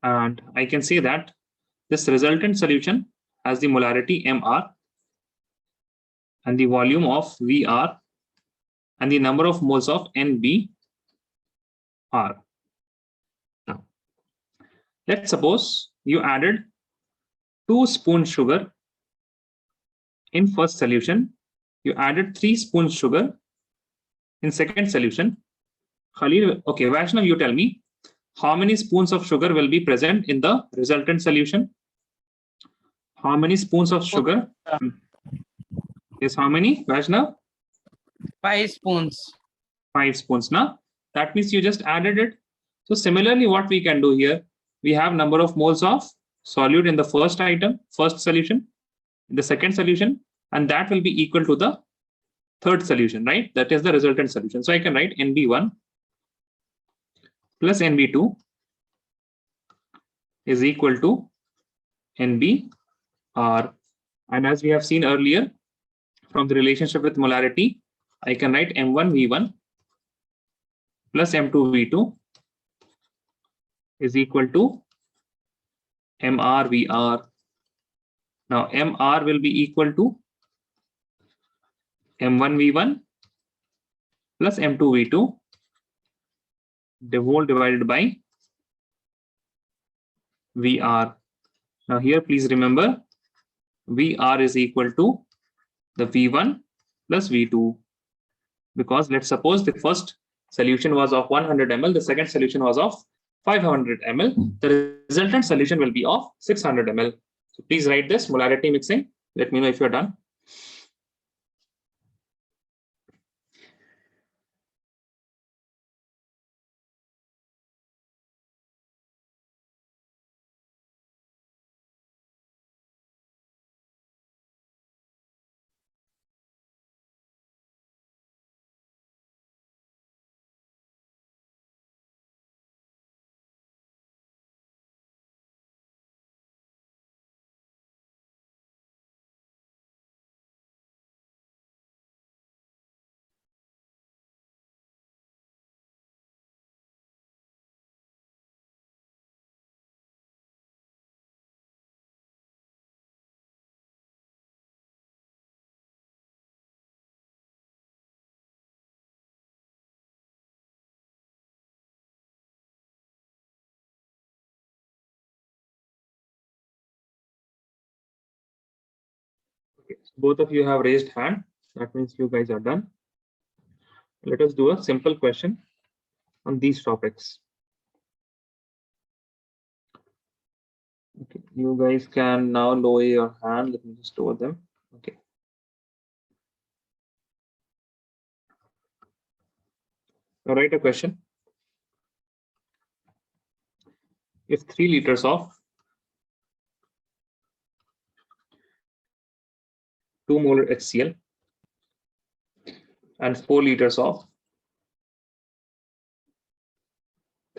And I can say that this resultant solution has the molarity MR and the volume of VR and the number of moles of NBR. Now, let's suppose you added 2 spoons sugar in first solution. You added 3 spoons sugar in second solution. Khalil, okay, Vaishnav, you tell me how many spoons of sugar will be present in the resultant solution? How many spoons of sugar? Yes, how many, Vaishnav? 5 spoons. 5 spoons. Now, that means you just added it. So similarly, what we can do here, we have number of moles of solute in the first item, first solution, in the second solution, and that will be equal to the third solution, right? That is the resultant solution. So I can write NB1 plus NB2 is equal to NBR. And as we have seen earlier, from the relationship with molarity, I can write M1V1 plus M2V2 is equal to MRVR. Now, MR will be equal to M1V1 plus M2V2, the whole divided by VR. Now, here, please remember, VR is equal to the V1 plus V2, because let's suppose the first solution was of 100 ml, the second solution was of 500 ml, the resultant solution will be of 600 ml. So please write this molarity mixing. Let me know if you're done. Both of you have raised hand. That means you guys are done. Let us do a simple question on these topics. Okay, you guys can now lower your hand. Let me just lower them. Okay. Now write a question. If 3 liters of 2 molar HCl and 4 liters of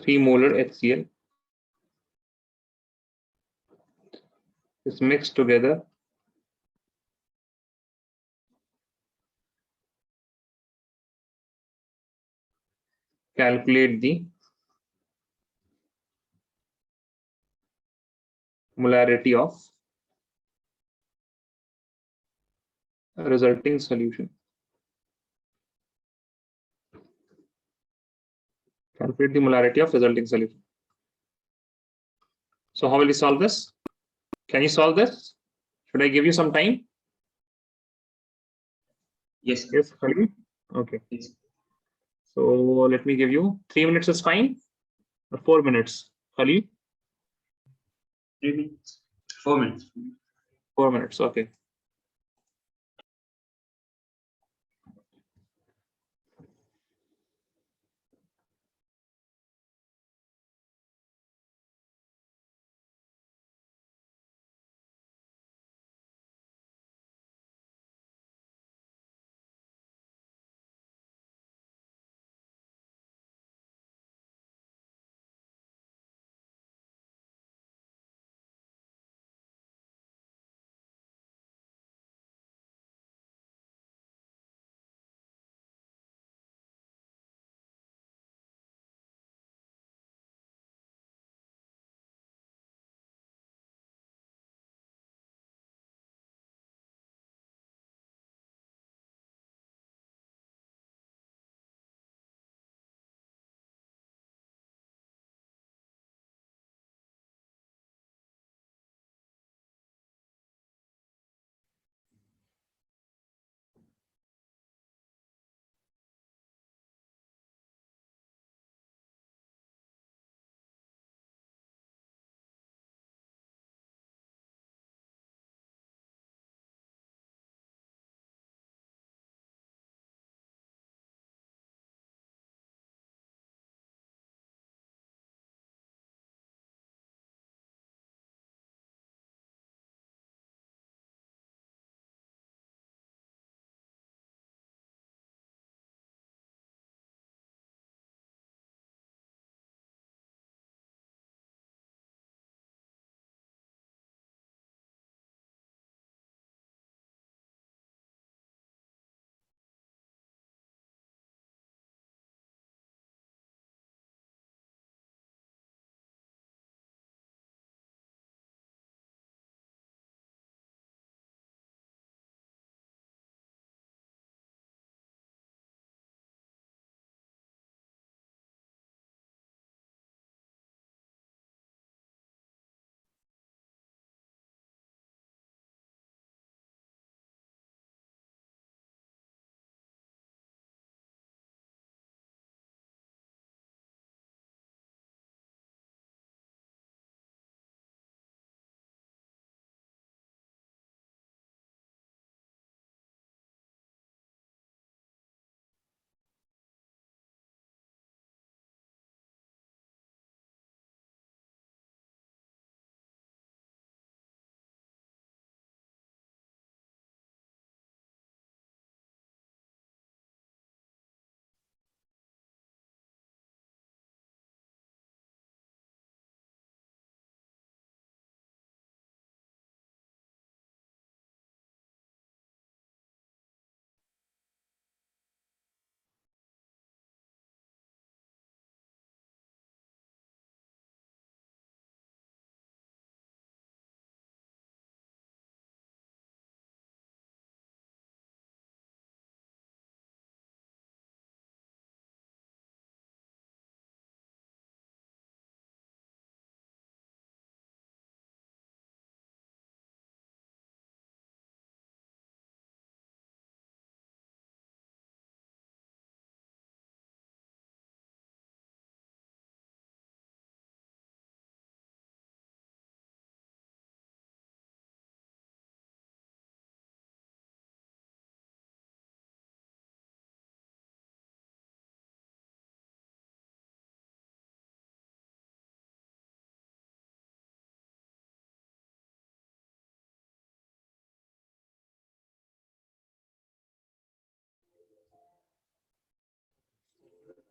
3 molar HCl is mixed together, calculate the molarity of a resulting solution. Calculate the molarity of resulting solution. So how will you solve this? Can you solve this? Should I give you some time? Yes. Yes, Khalid? Okay. Yes. So let me give you 3 minutes is fine or 4 minutes? Khalid? 3 minutes. 4 minutes. 4 minutes. Okay.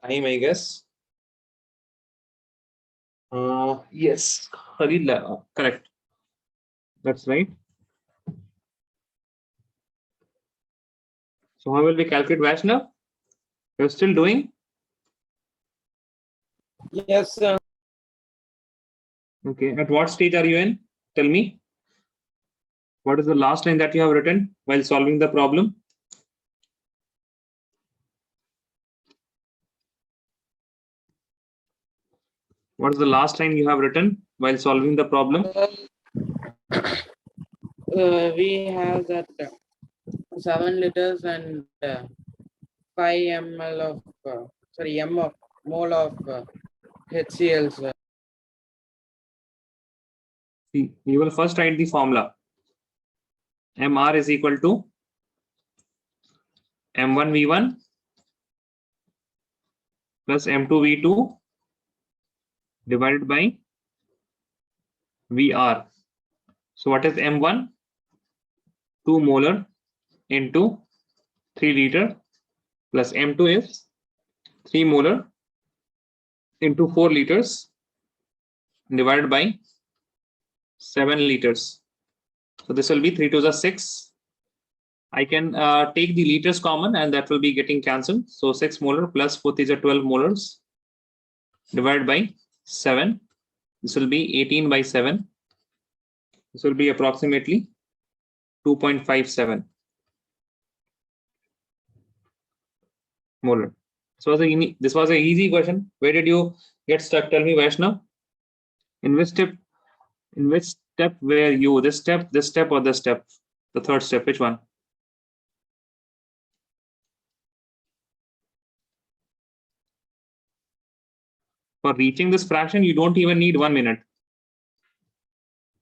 time, I guess. Yes, Khalil, correct. That's right. So how will we calculate Vaishnav? You're still doing? Yes, sir. Okay. At what stage are you in? Tell me. What is the last line that you have written while solving the problem? What is the last line you have written while solving the problem? We have that 7 liters and 5 ml of m of mole of HCl, sir. See, you will first write the formula. MR is equal to M1V1 plus M2V2 divided by VR. So what is M1? 2 molar into 3 liter plus M2 is 3 molar into 4 liters divided by 7 liters. So this will be 3 to the 6. I can take the liters common and that will be getting cancelled. So 6 molar plus 4 is 12 molars divided by 7. This will be 18 by 7. This will be approximately 2.57 molar. So this was an easy question. Where did you get stuck? Tell me, Vaishnav. In which step were you? This step, or this step? The third step, which one? For reaching this fraction, you don't even need 1 minute.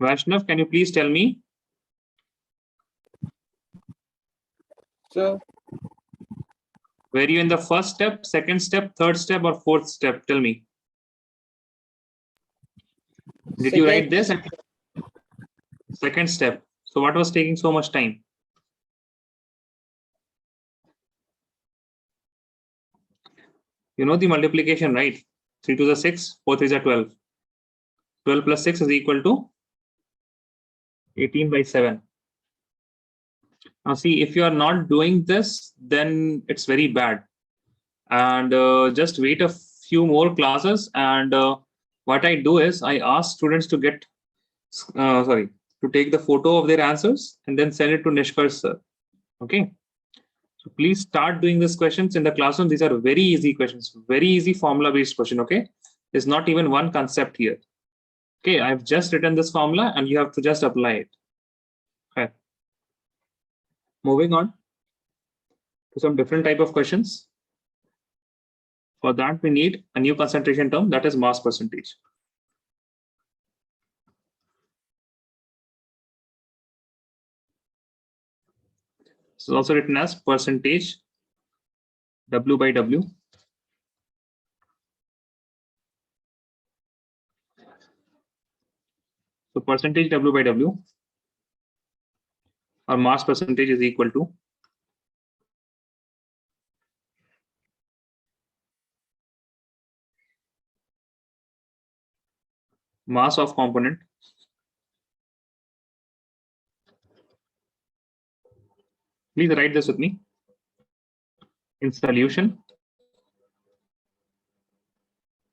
Vaishnav, can you please tell me? So, Were you in the first step, second step, third step, or fourth step? Tell me. Did you write this? Second step. So what was taking so much time? You know the multiplication, right? 3 to the 6, 4 3 is 12. 12 plus 6 is equal to 18 by 7. Now see, if you are not doing this, then it's very bad. And just wait a few more classes. And what I do is I ask students to get, to take the photo of their answers and then send it to Nishkarsh sir. Okay. So please start doing these questions in the classroom. These are very easy questions, very easy formula based question. Okay. There's not even one concept here. Okay. I've just written this formula and you have to just apply it. Okay. Moving on to some different type of questions. For that, we need a new concentration term, that is mass percentage. This is also written as percentage W by W. So percentage W by W, or mass percentage, is equal to mass of component please write this with me in solution,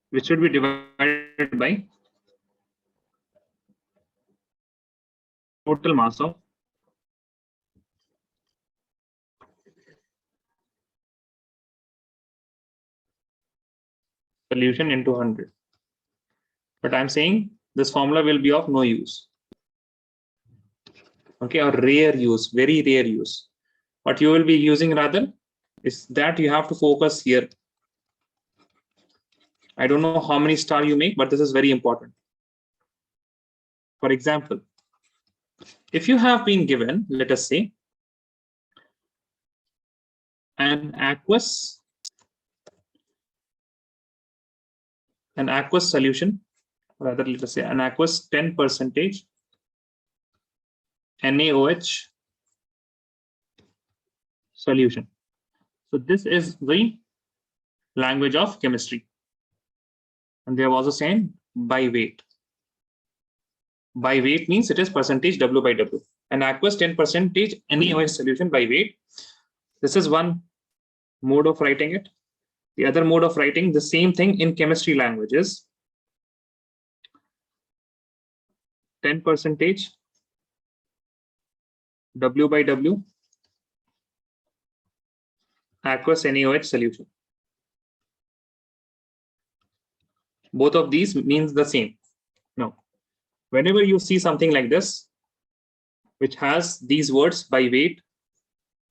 which should be divided by total mass of solution into 100. But I'm saying this formula will be of no use. Okay, or rare use, very rare use. What you will be using rather is that you have to focus here. I don't know how many star you make, but this is very important. For example, if you have been given, let us say, an aqueous solution, rather let us say an aqueous 10% NaOH solution. So this is the language of chemistry. And they have also said by weight. By weight means it is percentage W by W. An aqueous 10% NaOH solution by weight. This is one mode of writing it. The other mode of writing the same thing in chemistry languages. 10% W by W aqueous NaOH solution. Both of these means the same. Now, whenever you see something like this, which has these words by weight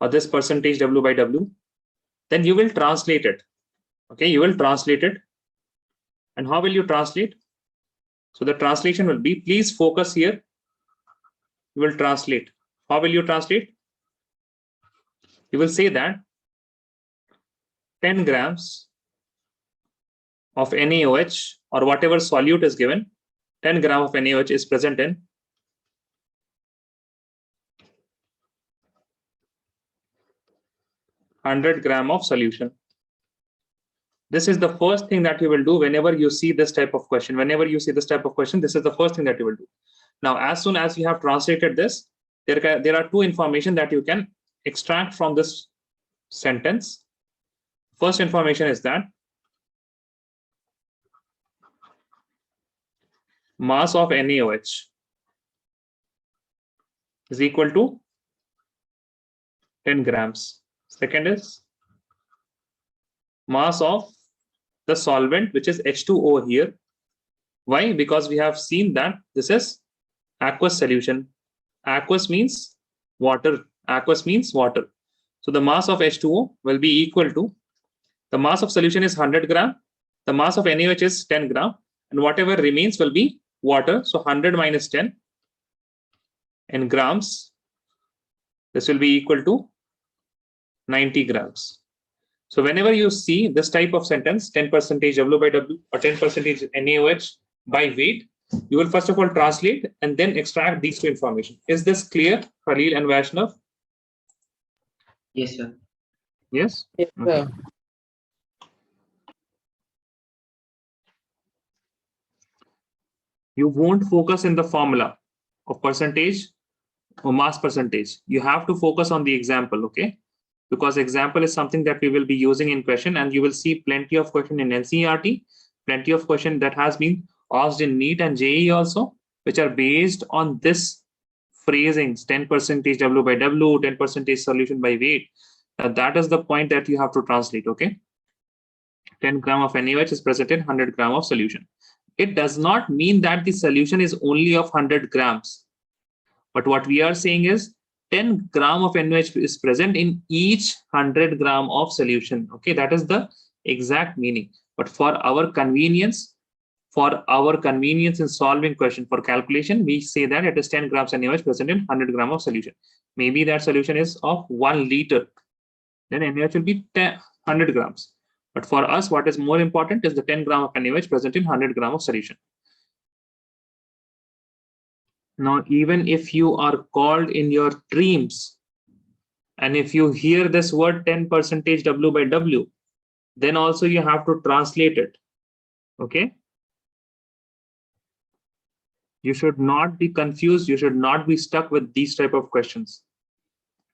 or this percentage W by W, then you will translate it. Okay, you will translate it. And how will you translate? So the translation will be, please focus here. You will translate. How will you translate? You will say that 10 grams of NaOH or whatever solute is given, 10 gram of NaOH is present in 100 gram of solution. This is the first thing that you will do whenever you see this type of question. Whenever you see this type of question, this is the first thing that you will do. Now, as soon as you have translated this, there are two information that you can extract from this sentence. First information is that mass of NaOH is equal to 10 grams. Second is mass of the solvent, which is H2O here. Why? Because we have seen that this is aqueous solution. Aqueous means water. Aqueous means water. So the mass of H2O will be equal to, the mass of solution is 100 gram. The mass of NaOH is 10 gram. And whatever remains will be water. So 100 minus 10 in grams. This will be equal to 90 grams. So whenever you see this type of sentence, 10% W by W or 10% NaOH by weight, you will first of all translate and then extract these two information. Is this clear, Khalil and Vaishnav? Yes, sir. Yes? Yes, Okay. sir. You won't focus in the formula of percentage or mass percentage. You have to focus on the example, okay? Because example is something that we will be using in question, and you will see plenty of question in NCERT, plenty of question that has been asked in NEET and JEE also, which are based on this phrasings, 10% W by W, 10% solution by weight. That is the point that you have to translate, okay? 10 gram of NaOH is present in 100 gram of solution. It does not mean that the solution is only of 100 grams. But what we are saying is 10 gram of NaOH is present in each 100 gram of solution. Okay, that is the exact meaning. But for our convenience in solving question for calculation, we say that it is 10 grams NaOH present in 100 gram of solution. Maybe that solution is of 1 liter. Then NaOH will be 100 grams. But for us, what is more important is the 10 gram of NaOH present in 100 gram of solution. Now, even if you are called in your dreams, and if you hear this word 10% W by W, then also you have to translate it. Okay? You should not be confused. You should not be stuck with these type of questions.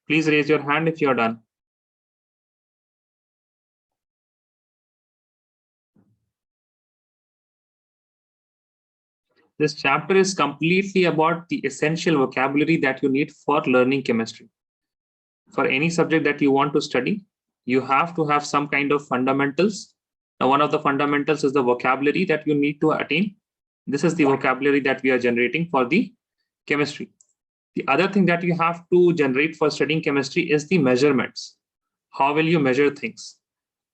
Please raise your hand if you're done. This chapter is completely about the essential vocabulary that you need for learning chemistry. For any subject that you want to study, you have to have some kind of fundamentals. Now, one of the fundamentals is the vocabulary that you need to attain. This is the vocabulary that we are generating for the chemistry. The other thing that you have to generate for studying chemistry is the measurements. How will you measure things?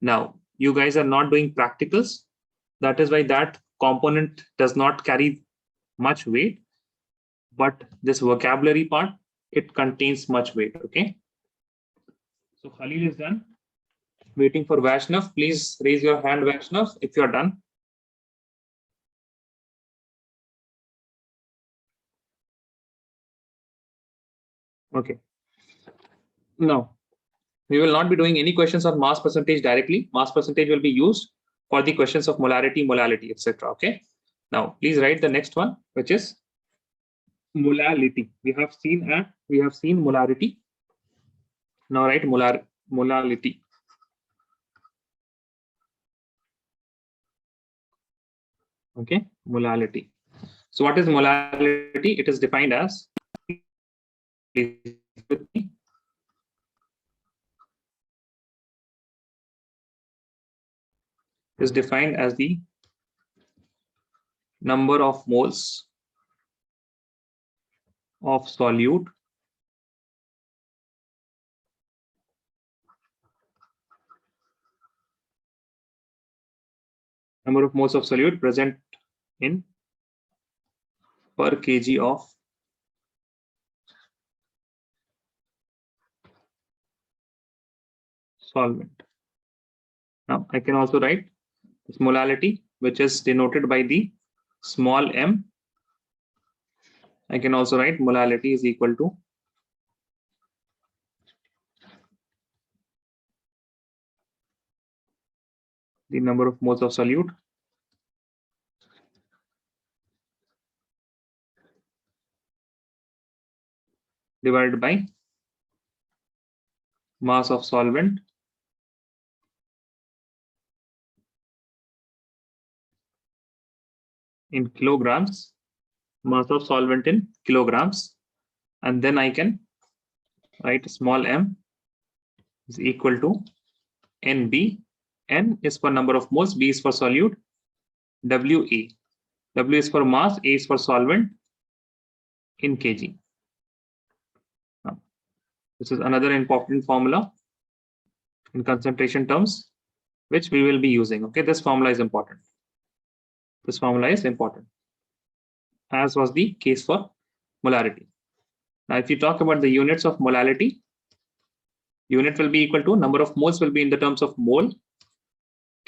Now, you guys are not doing practicals. That is why that component does not carry much weight, but this vocabulary part, it contains much weight, okay? So Khalil is done. Waiting for Vaishnav. Please raise your hand, Vaishnav, if you're done. Okay. Now, We will not be doing any questions on mass percentage directly. Mass percentage will be used for the questions of molarity, molality, etc. Okay. Now, please write the next one, which is molality. We have seen molarity. Now write molality. Okay, molality. So what is molality? It is defined as the number of moles of solute present in per kg of solvent. Now I can also write this molality, which is denoted by the small m. I can also write molality is equal to the number of moles of solute divided by mass of solvent in kilograms, mass of solvent in kilograms, and then I can write small m is equal to NB. N is for number of moles, B is for solute, WA. W is for mass, A is for solvent in kg. Now, this is another important formula in concentration terms, which we will be using. Okay, this formula is important. This formula is important, as was the case for molarity. Now, if you talk about the units of molality, unit will be equal to number of moles will be in the terms of mole,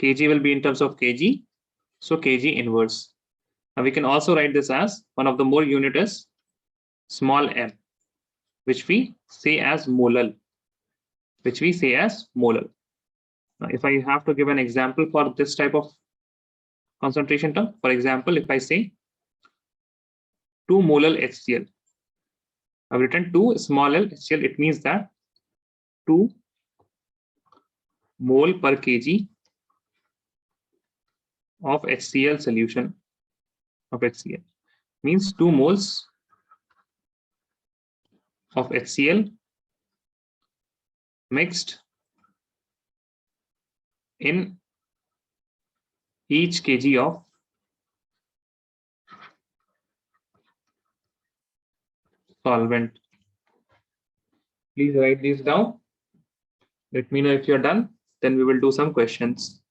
kg will be in terms of kg, so kg inverse. Now we can also write this as one of the mole unit is small m, which we say as molal, Now, if I have to give an example for this type of concentration term, for example, if I say 2 molal HCl, I've written 2 small l HCl, it means that 2 mole per kg of HCl solution of HCl means 2 moles of HCl mixed in each kg of solvent. Please write these down. Let me know if you're done. Then we will do some questions.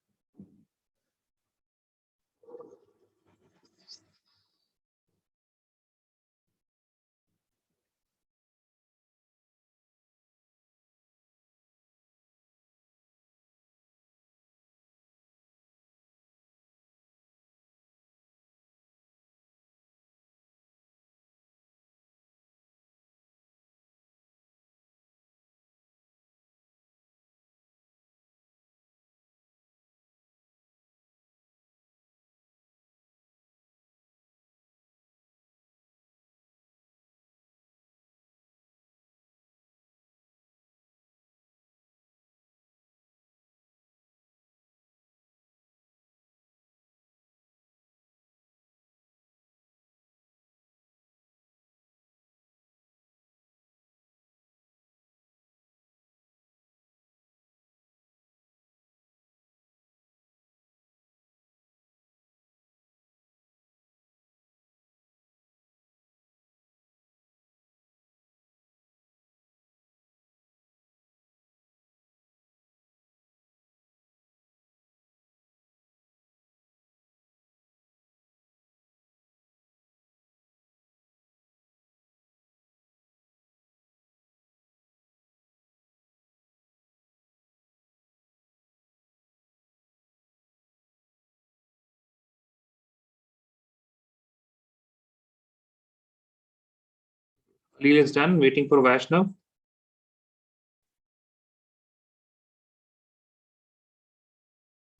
Khalil is done, waiting for Vaishnav.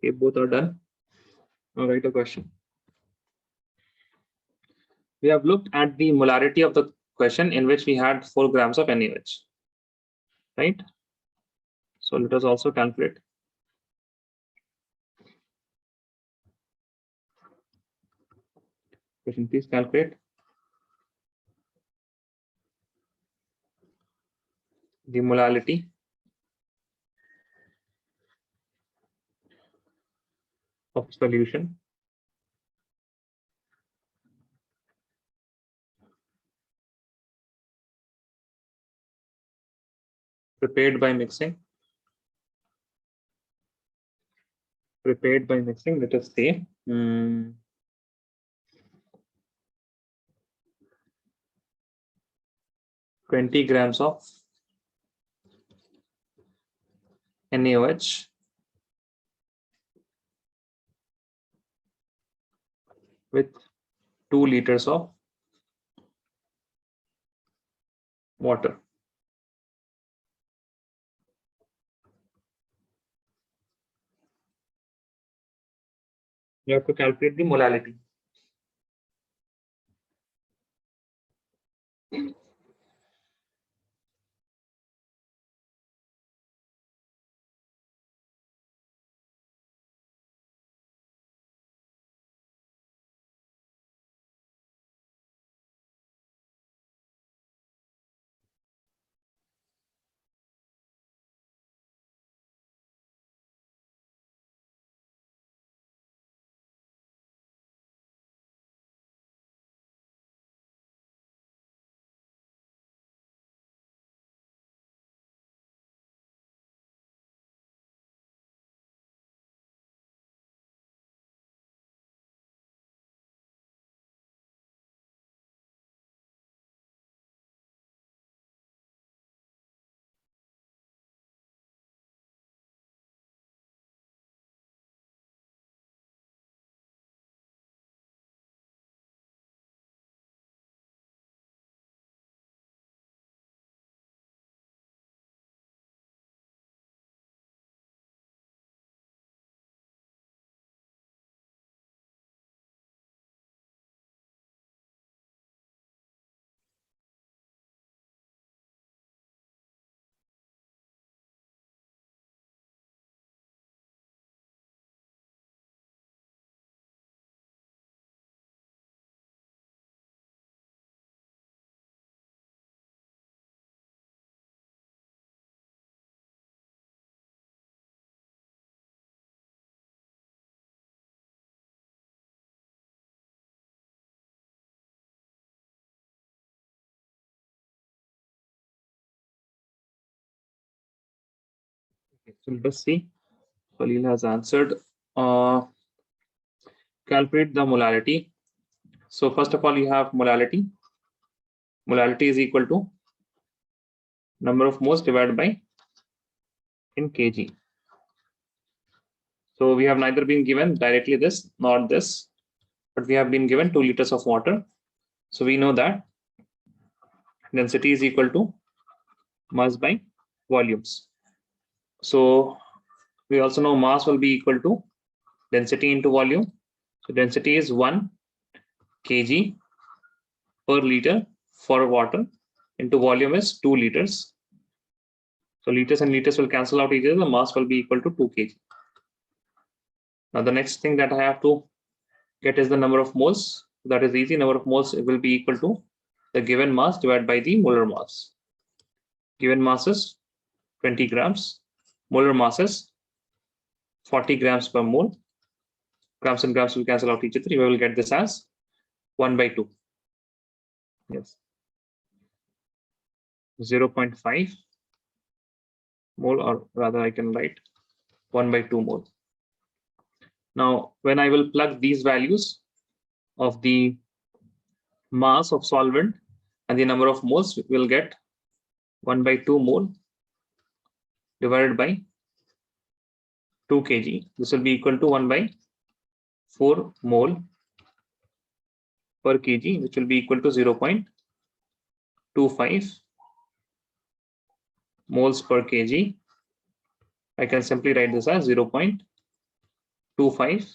Okay, both are done. I'll write a question. We have looked at the molarity of the question in which we had 4 grams of NaOH, right? So let us also calculate. Question, please calculate the molality of solution prepared by mixing. Prepared by mixing, let us say 20 grams of NaOH with 2 liters of water. You have to calculate the molality. Okay, so let us see. Khalil has answered. Calculate the molality. So first of all, you have molality. Molality is equal to number of moles divided by in kg. So we have neither been given directly this nor this, but we have been given 2 liters of water. So we know that density is equal to mass by volumes. So we also know mass will be equal to density into volume. So density is 1 kg per liter for water into volume is 2 liters. So liters and liters will cancel out each other. The mass will be equal to 2 kg. Now the next thing that I have to get is the number of moles. That is easy. Number of moles will be equal to the given mass divided by the molar mass. Given mass is 20 grams. Molar mass is 40 grams per mole. Grams and grams will cancel out each other. We will get this as 1 by 2. Yes. 0.5 mole, or rather I can write 1 by 2 mole. Now, when I will plug these values of the mass of solvent and the number of moles, we will get 1 by 2 mole divided by 2 kg. This will be equal to 1 by 4 mole per kg, which will be equal to 0.25 moles per kg. I can simply write this as 0.25 0.25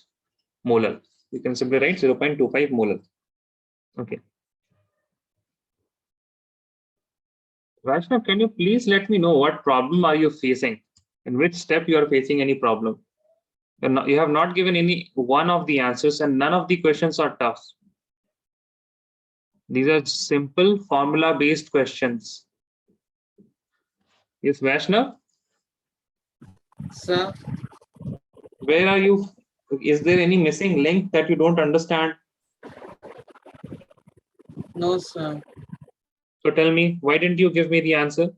molar. You can simply write 0.25 molar. Okay. Vaishnav, can you please let me know what problem are you facing? In which step you are facing any problem? You have not given any one of the answers, and none of the questions are tough. These are simple formula-based questions. Yes, Vaishnav? Sir, Where are you? Is there any missing link that you don't understand? no, sir. So tell me, why didn't you give me the answer?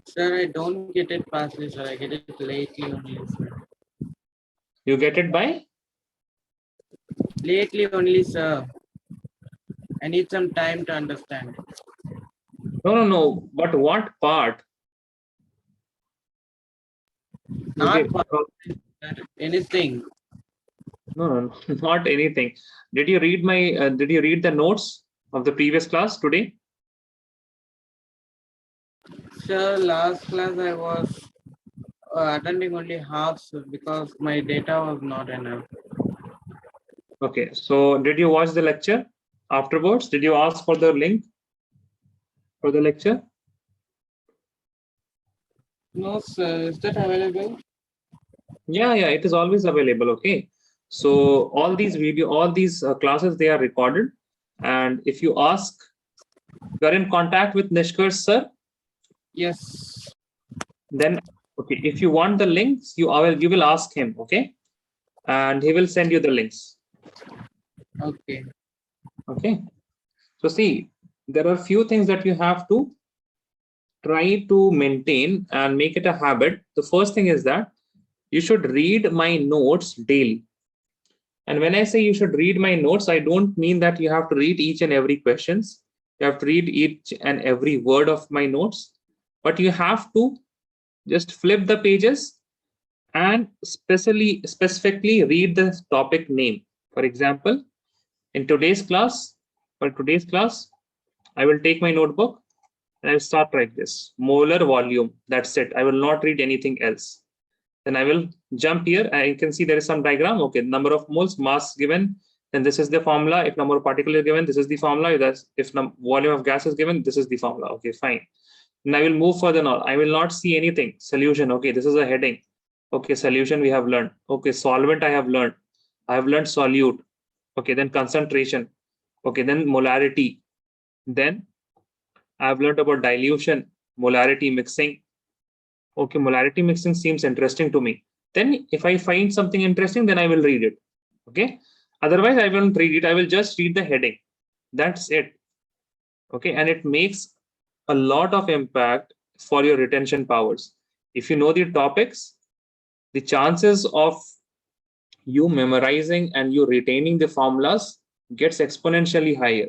Sir, I don't get it fastly, sir. I get it lately only, sir. You get it by? Lately only, sir. I need some time to understand. No. But what part? Not Okay. anything. No, not anything. Did you read did you read the notes of the previous class today? Sir, last class I was attending only half, sir, because my data was not enough. Okay. So did you watch the lecture afterwards? Did you ask for the link for the lecture? No, sir. Is that available? Yeah, it is always available. Okay. So all these classes, they are recorded. And if you ask, you are in contact with Nishkarsh sir, Yes. then okay, if you want the links, you will ask him, okay? And he will send you the links. Okay. Okay. So see, there are few things that you have to try to maintain and make it a habit. The first thing is that you should read my notes daily. And when I say you should read my notes, I don't mean that you have to read each and every questions. You have to read each and every word of my notes, but you have to just flip the pages and specifically read the topic name. For example, in today's class, I will take my notebook and I will start like this: molar volume. That's it. I will not read anything else. Then I will jump here. I can see there is some diagram. Okay, number of moles, mass given. Then this is the formula. If number of particles is given, this is the formula. If volume of gas is given, this is the formula. Okay, fine. And I will move further now. I will not see anything. Solution. Okay, this is a heading. Okay, solution we have learned. Okay, solvent I have learned. I have learned solute. Okay, then concentration. Okay, then molarity. Then I have learned about dilution, molarity mixing. Okay, molarity mixing seems interesting to me. Then if I find something interesting, then I will read it. Okay. Otherwise, I won't read it. I will just read the heading. That's it. Okay. And it makes a lot of impact for your retention powers. If you know the topics, the chances of you memorizing and you retaining the formulas gets exponentially higher.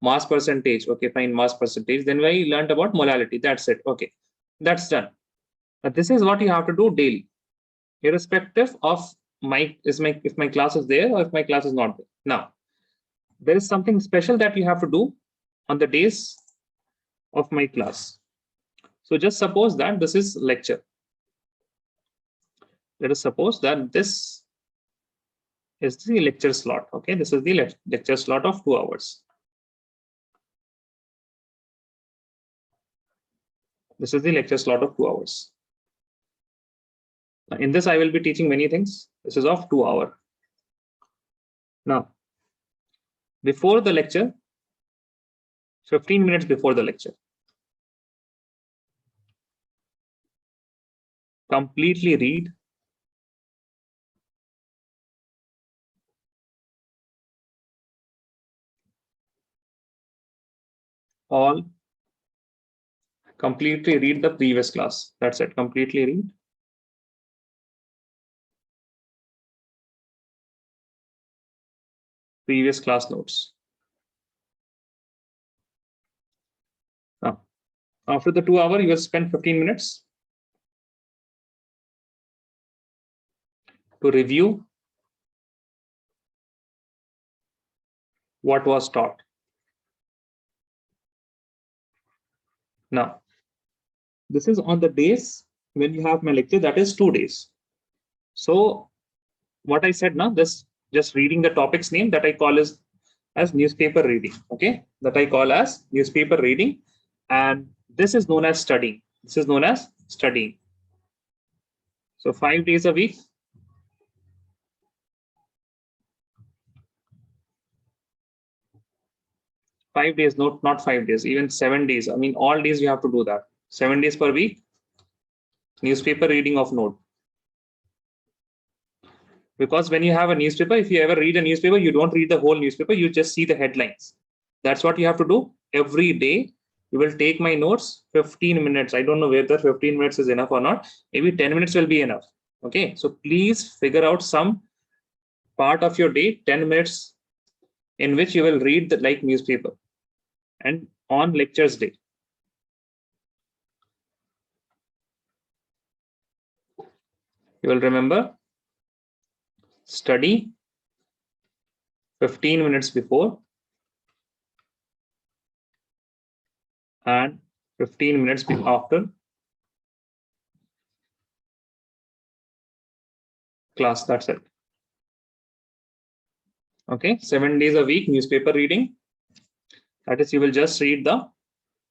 Mass percentage. Okay, fine, mass percentage. Then we learned about molality. That's it. Okay. That's done. But this is what you have to do daily, irrespective of if my class is there or if my class is not there. Now, there is something special that you have to do on the days of my class. So just suppose that this is lecture. Let us suppose that this is the lecture slot. Okay, this is the lecture slot of 2 hours. This is the lecture slot of 2 hours. In this, I will be teaching many things. This is of 2 hours. Now, before the lecture, 15 minutes before the lecture, completely read all, completely read the previous class. That's it. Completely read. Previous class notes. Now, after the 2 hours, you will spend 15 minutes to review what was taught. Now, this is on the days when you have my lecture, that is 2 days. So what I said now, this just reading the topic's name, that I call as newspaper reading. Okay, that I call as newspaper reading, and this is known as studying. This is known as studying. So 5 days a week. 5 days, not 5 days, even 7 days. I mean, all days you have to do that. 7 days per week, newspaper reading of note. Because when you have a newspaper, if you ever read a newspaper, you don't read the whole newspaper, you just see the headlines. That's what you have to do every day. You will take my notes 15 minutes. I don't know whether 15 minutes is enough or not. Maybe 10 minutes will be enough. Okay, so please figure out some part of your day, 10 minutes, in which you will read the like newspaper, and on lectures day. You will remember, study 15 minutes before and 15 minutes after class. That's it. Okay, 7 days a week, newspaper reading. That is, you will just read the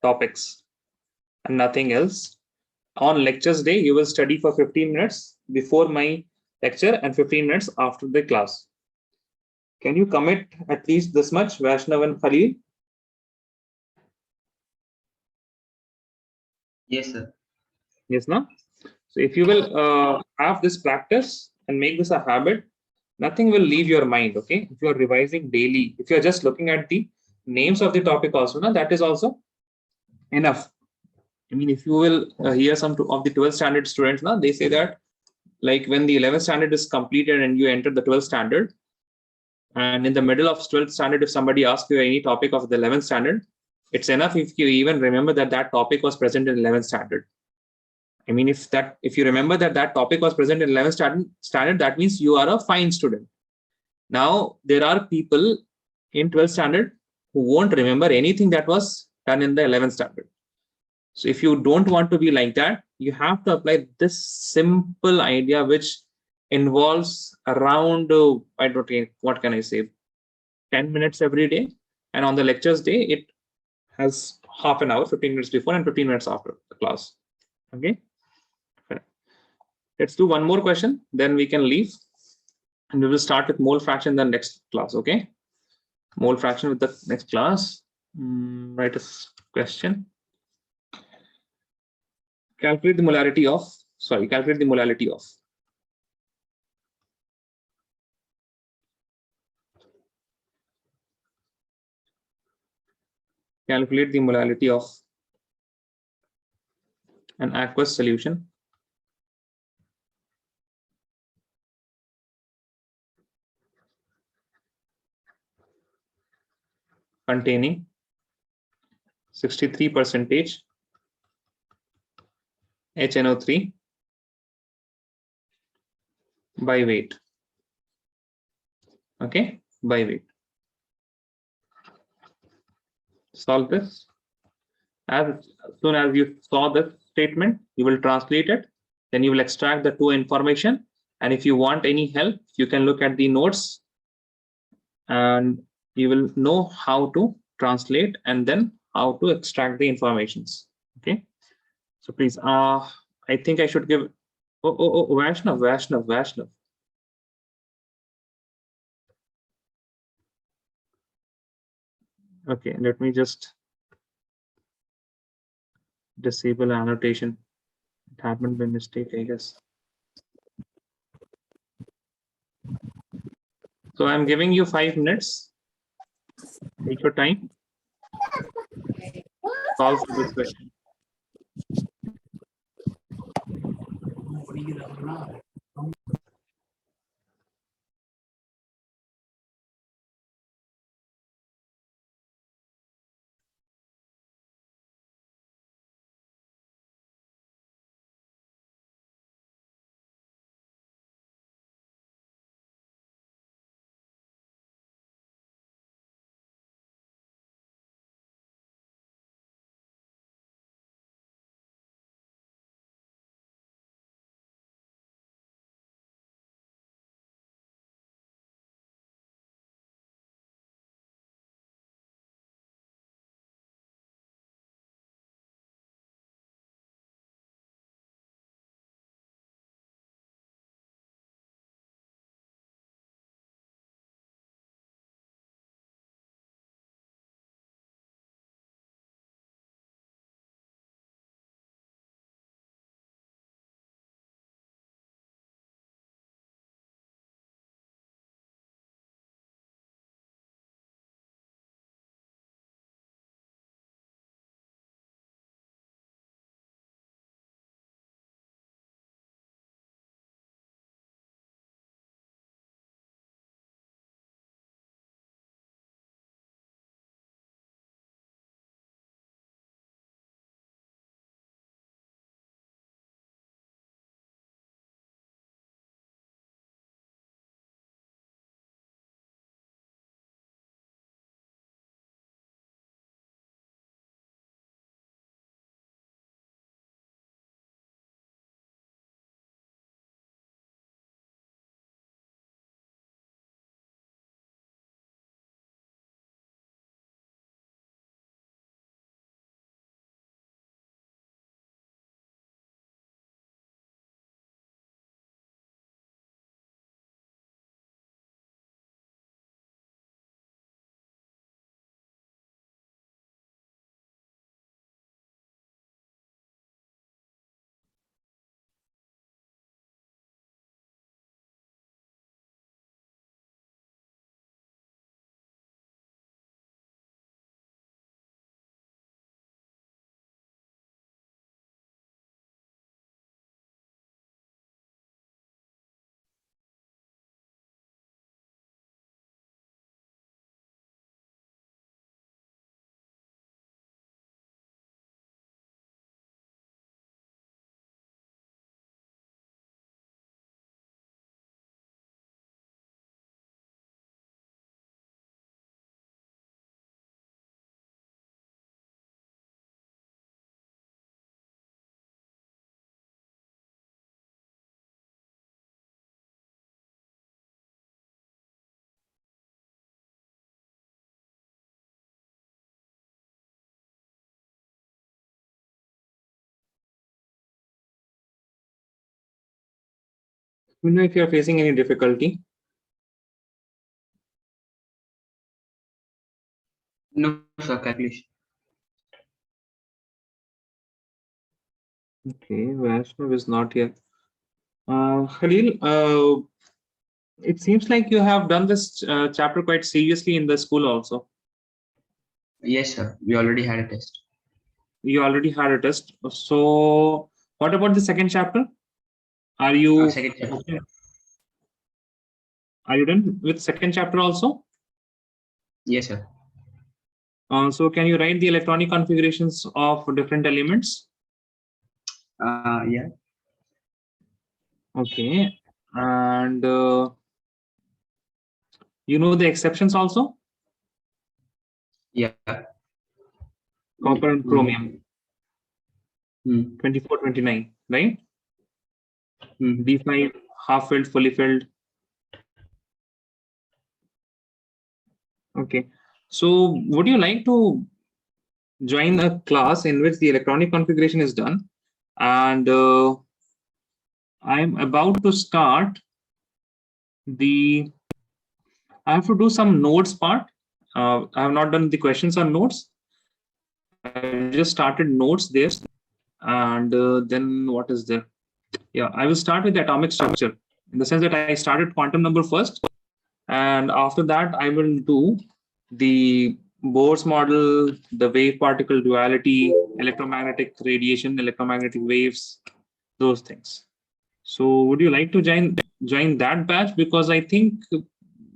topics and nothing else. On lectures day, you will study for 15 minutes before my lecture and 15 minutes after the class. Can you commit at least this much, Vaishnav and Khalil? Yes, sir. Yes, no? So if you will have this practice and make this a habit, nothing will leave your mind. Okay, if you are revising daily, if you are just looking at the names of the topic also, now that is also enough. I mean, if you will hear some of the 12th standard students now, they say that like when the 11th standard is completed and you enter the 12th standard, and in the middle of 12th standard, if somebody asks you any topic of the 11th standard, it's enough if you even remember that that topic was present in 11th standard. I mean, if you remember that that topic was present in 11th standard, that means you are a fine student. Now, there are people in 12th standard who won't remember anything that was done in the 11th standard. So if you don't want to be like that, you have to apply this simple idea, which involves around, I don't know, what can I say, 10 minutes every day. And on the lectures day, it has half an hour, 15 minutes before and 15 minutes after the class. Okay. Let's do one more question, then we can leave. And we will start with mole fraction in the next class. Okay. Mole fraction with the next class. Write a question. Calculate the molarity of, calculate the molality of. Calculate the molality of an aqueous solution containing 63% HNO3 by weight. Okay, by weight. Solve this. As soon as you saw this statement, you will translate it. Then you will extract the two information. And if you want any help, you can look at the notes and you will know how to translate and then how to extract the informations. Okay. So please, I think I should give, Vaishnav. Okay, let me just disable annotation. It happened by mistake, I guess. So I'm giving you 5 minutes. Take your time. Solve this question. You know if you're facing any difficulty. No, sir, calculation. Okay, Vaishnav is not here. Khalil, it seems like you have done this chapter quite seriously in the school also. Yes, sir. We already had a test. You already had a test. So what about the second chapter? Are you Second chapter. okay? Are you done with second chapter also? Yes, sir. So can you write the electronic configurations of different elements? Yeah. Okay. And you know the exceptions also? Yeah. Copper and chromium, Mm. 24, 29, right? Mm. D5, half filled, fully filled. Okay. So would you like to join a class in which the electronic configuration is done? And I'm about to start the, I have to do some notes part. I have not done the questions on notes. I just started notes there. And then what is there? Yeah, I will start with the atomic structure in the sense that I started quantum number first. And after that, I will do the Bohr's model, the wave particle duality, electromagnetic radiation, electromagnetic waves, those things. So would you like to join that batch? Because I think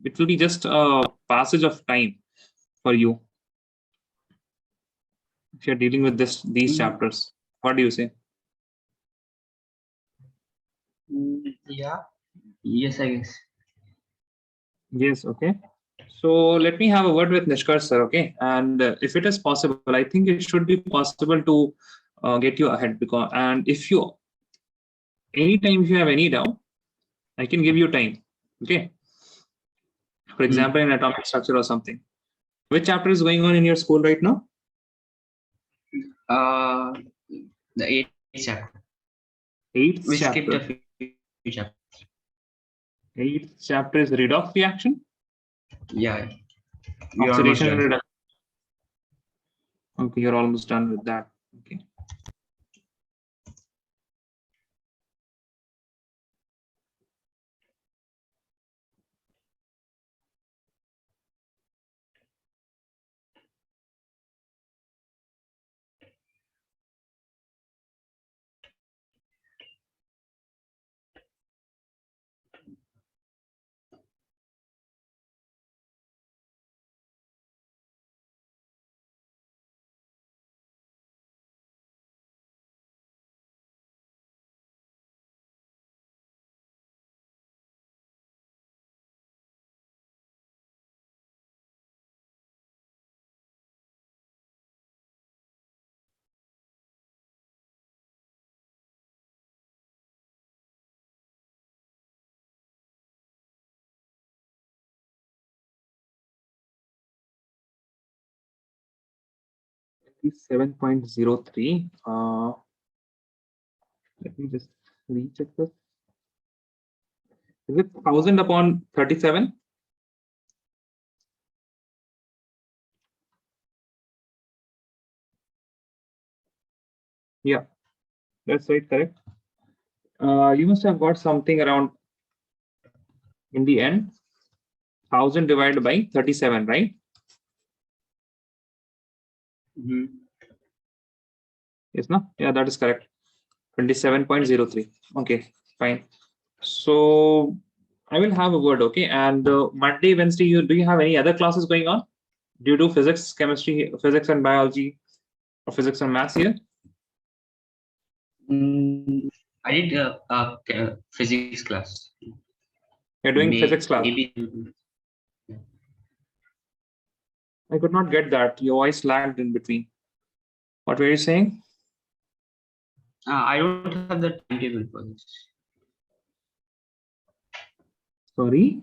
it will be just a passage of time for you if you're dealing with these chapters. What do you say? Yeah. Yes, I guess. Yes, okay. So let me have a word with Nishkar sir, okay? And if it is possible, I think it should be possible to get you ahead because, and if you, anytime if you have any doubt, I can give you time, okay? For example, in atomic structure or something. Which chapter is going on in your school right now? Uh, the eighth chapter. Eighth We skipped chapter. a few chapters. Eighth chapter is redox reaction? Yeah. We are almost Oxidation and done. reduction. Okay, you're almost done with that. Okay. Is 7.03. Let me just recheck this. Is it 1000 upon 37? Yeah, that's right, correct. You must have got something around in the end 1000 divided by 37, right? Yes, no? Yeah, that is correct. 27.03. Okay, fine. So I will have a word, okay? And Monday, Wednesday, do you have any other classes going on? Do you do physics, chemistry, physics and biology, or physics and maths here? I did a physics class. You're doing physics class. Maybe. I could not get that. Your voice lagged in between. What were you saying? I don't have the timetable for this. Sorry?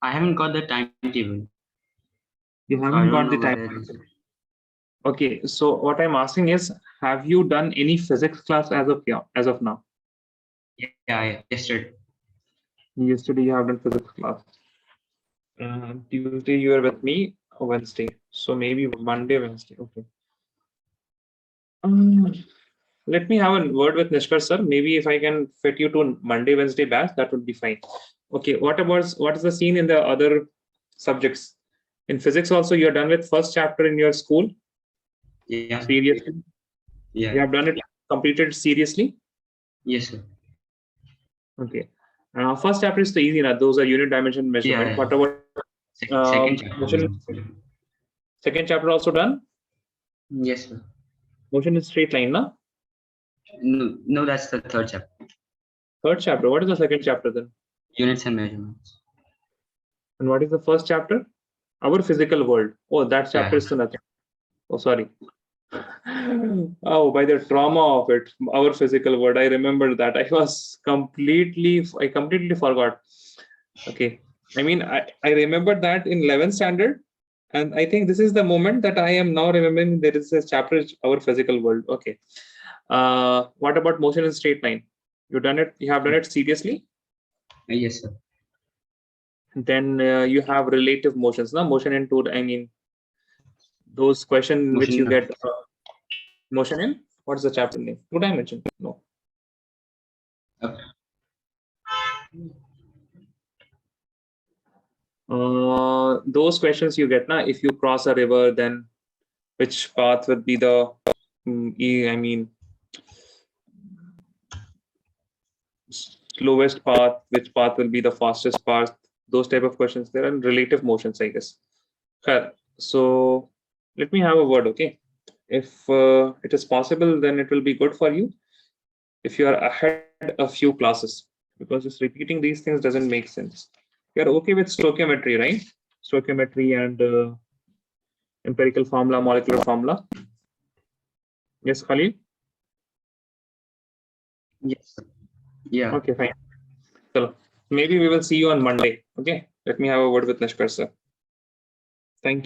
I haven't got the timetable. You So I haven't don't got know the whether time. Okay, so what I'm asking is, have you done any physics class as of now? Yeah, yesterday. Yesterday you have done physics class. Tuesday you were with me, Wednesday. So maybe Monday, Wednesday. Okay. Let me have a word with Nishkar sir. Maybe if I can fit you to Monday, Wednesday batch, that would be fine. Okay. What is the scene in the other subjects? In physics also, you're done with first chapter in your school. Yeah. Seriously? You Yeah. have done it, completed seriously? Yes, sir. Okay. First chapter is the easy enough. Those are unit dimension measurement. Yeah. What about Second chapter. motion? Second chapter also done? Yes, sir. Motion is straight line, na? No, that's the third chapter. Third chapter. What is the second chapter then? Units and measurements. And what is the first chapter? Our physical world. Oh, that chapter is to nothing. Oh, sorry. Oh, by the trauma of it, our physical world. I remember that. I completely forgot. Okay. I mean, I remembered that in 11th standard. And I think this is the moment that I am now remembering there is a chapter, our physical world. Okay. What about motion in straight line? You have done it seriously? Yes, sir. Then you have relative motions, no? Motion in two, I mean, those questions which you get motion in, what's the chapter name? Two dimension? No. Okay. Those questions you get, na, if you cross a river, then which path would be the, slowest path, which path will be the fastest path, those type of questions. There are relative motions, I guess. So let me have a word, okay? If it is possible, then it will be good for you if you are ahead a few classes, because just repeating these things doesn't make sense. You're okay with stoichiometry, right? Stoichiometry and empirical formula, molecular formula. Yes, Khalil? Yes, sir. Yeah. Okay, fine. So maybe we will see you on Monday. Okay. Let me have a word with Nishkar sir. Thank you.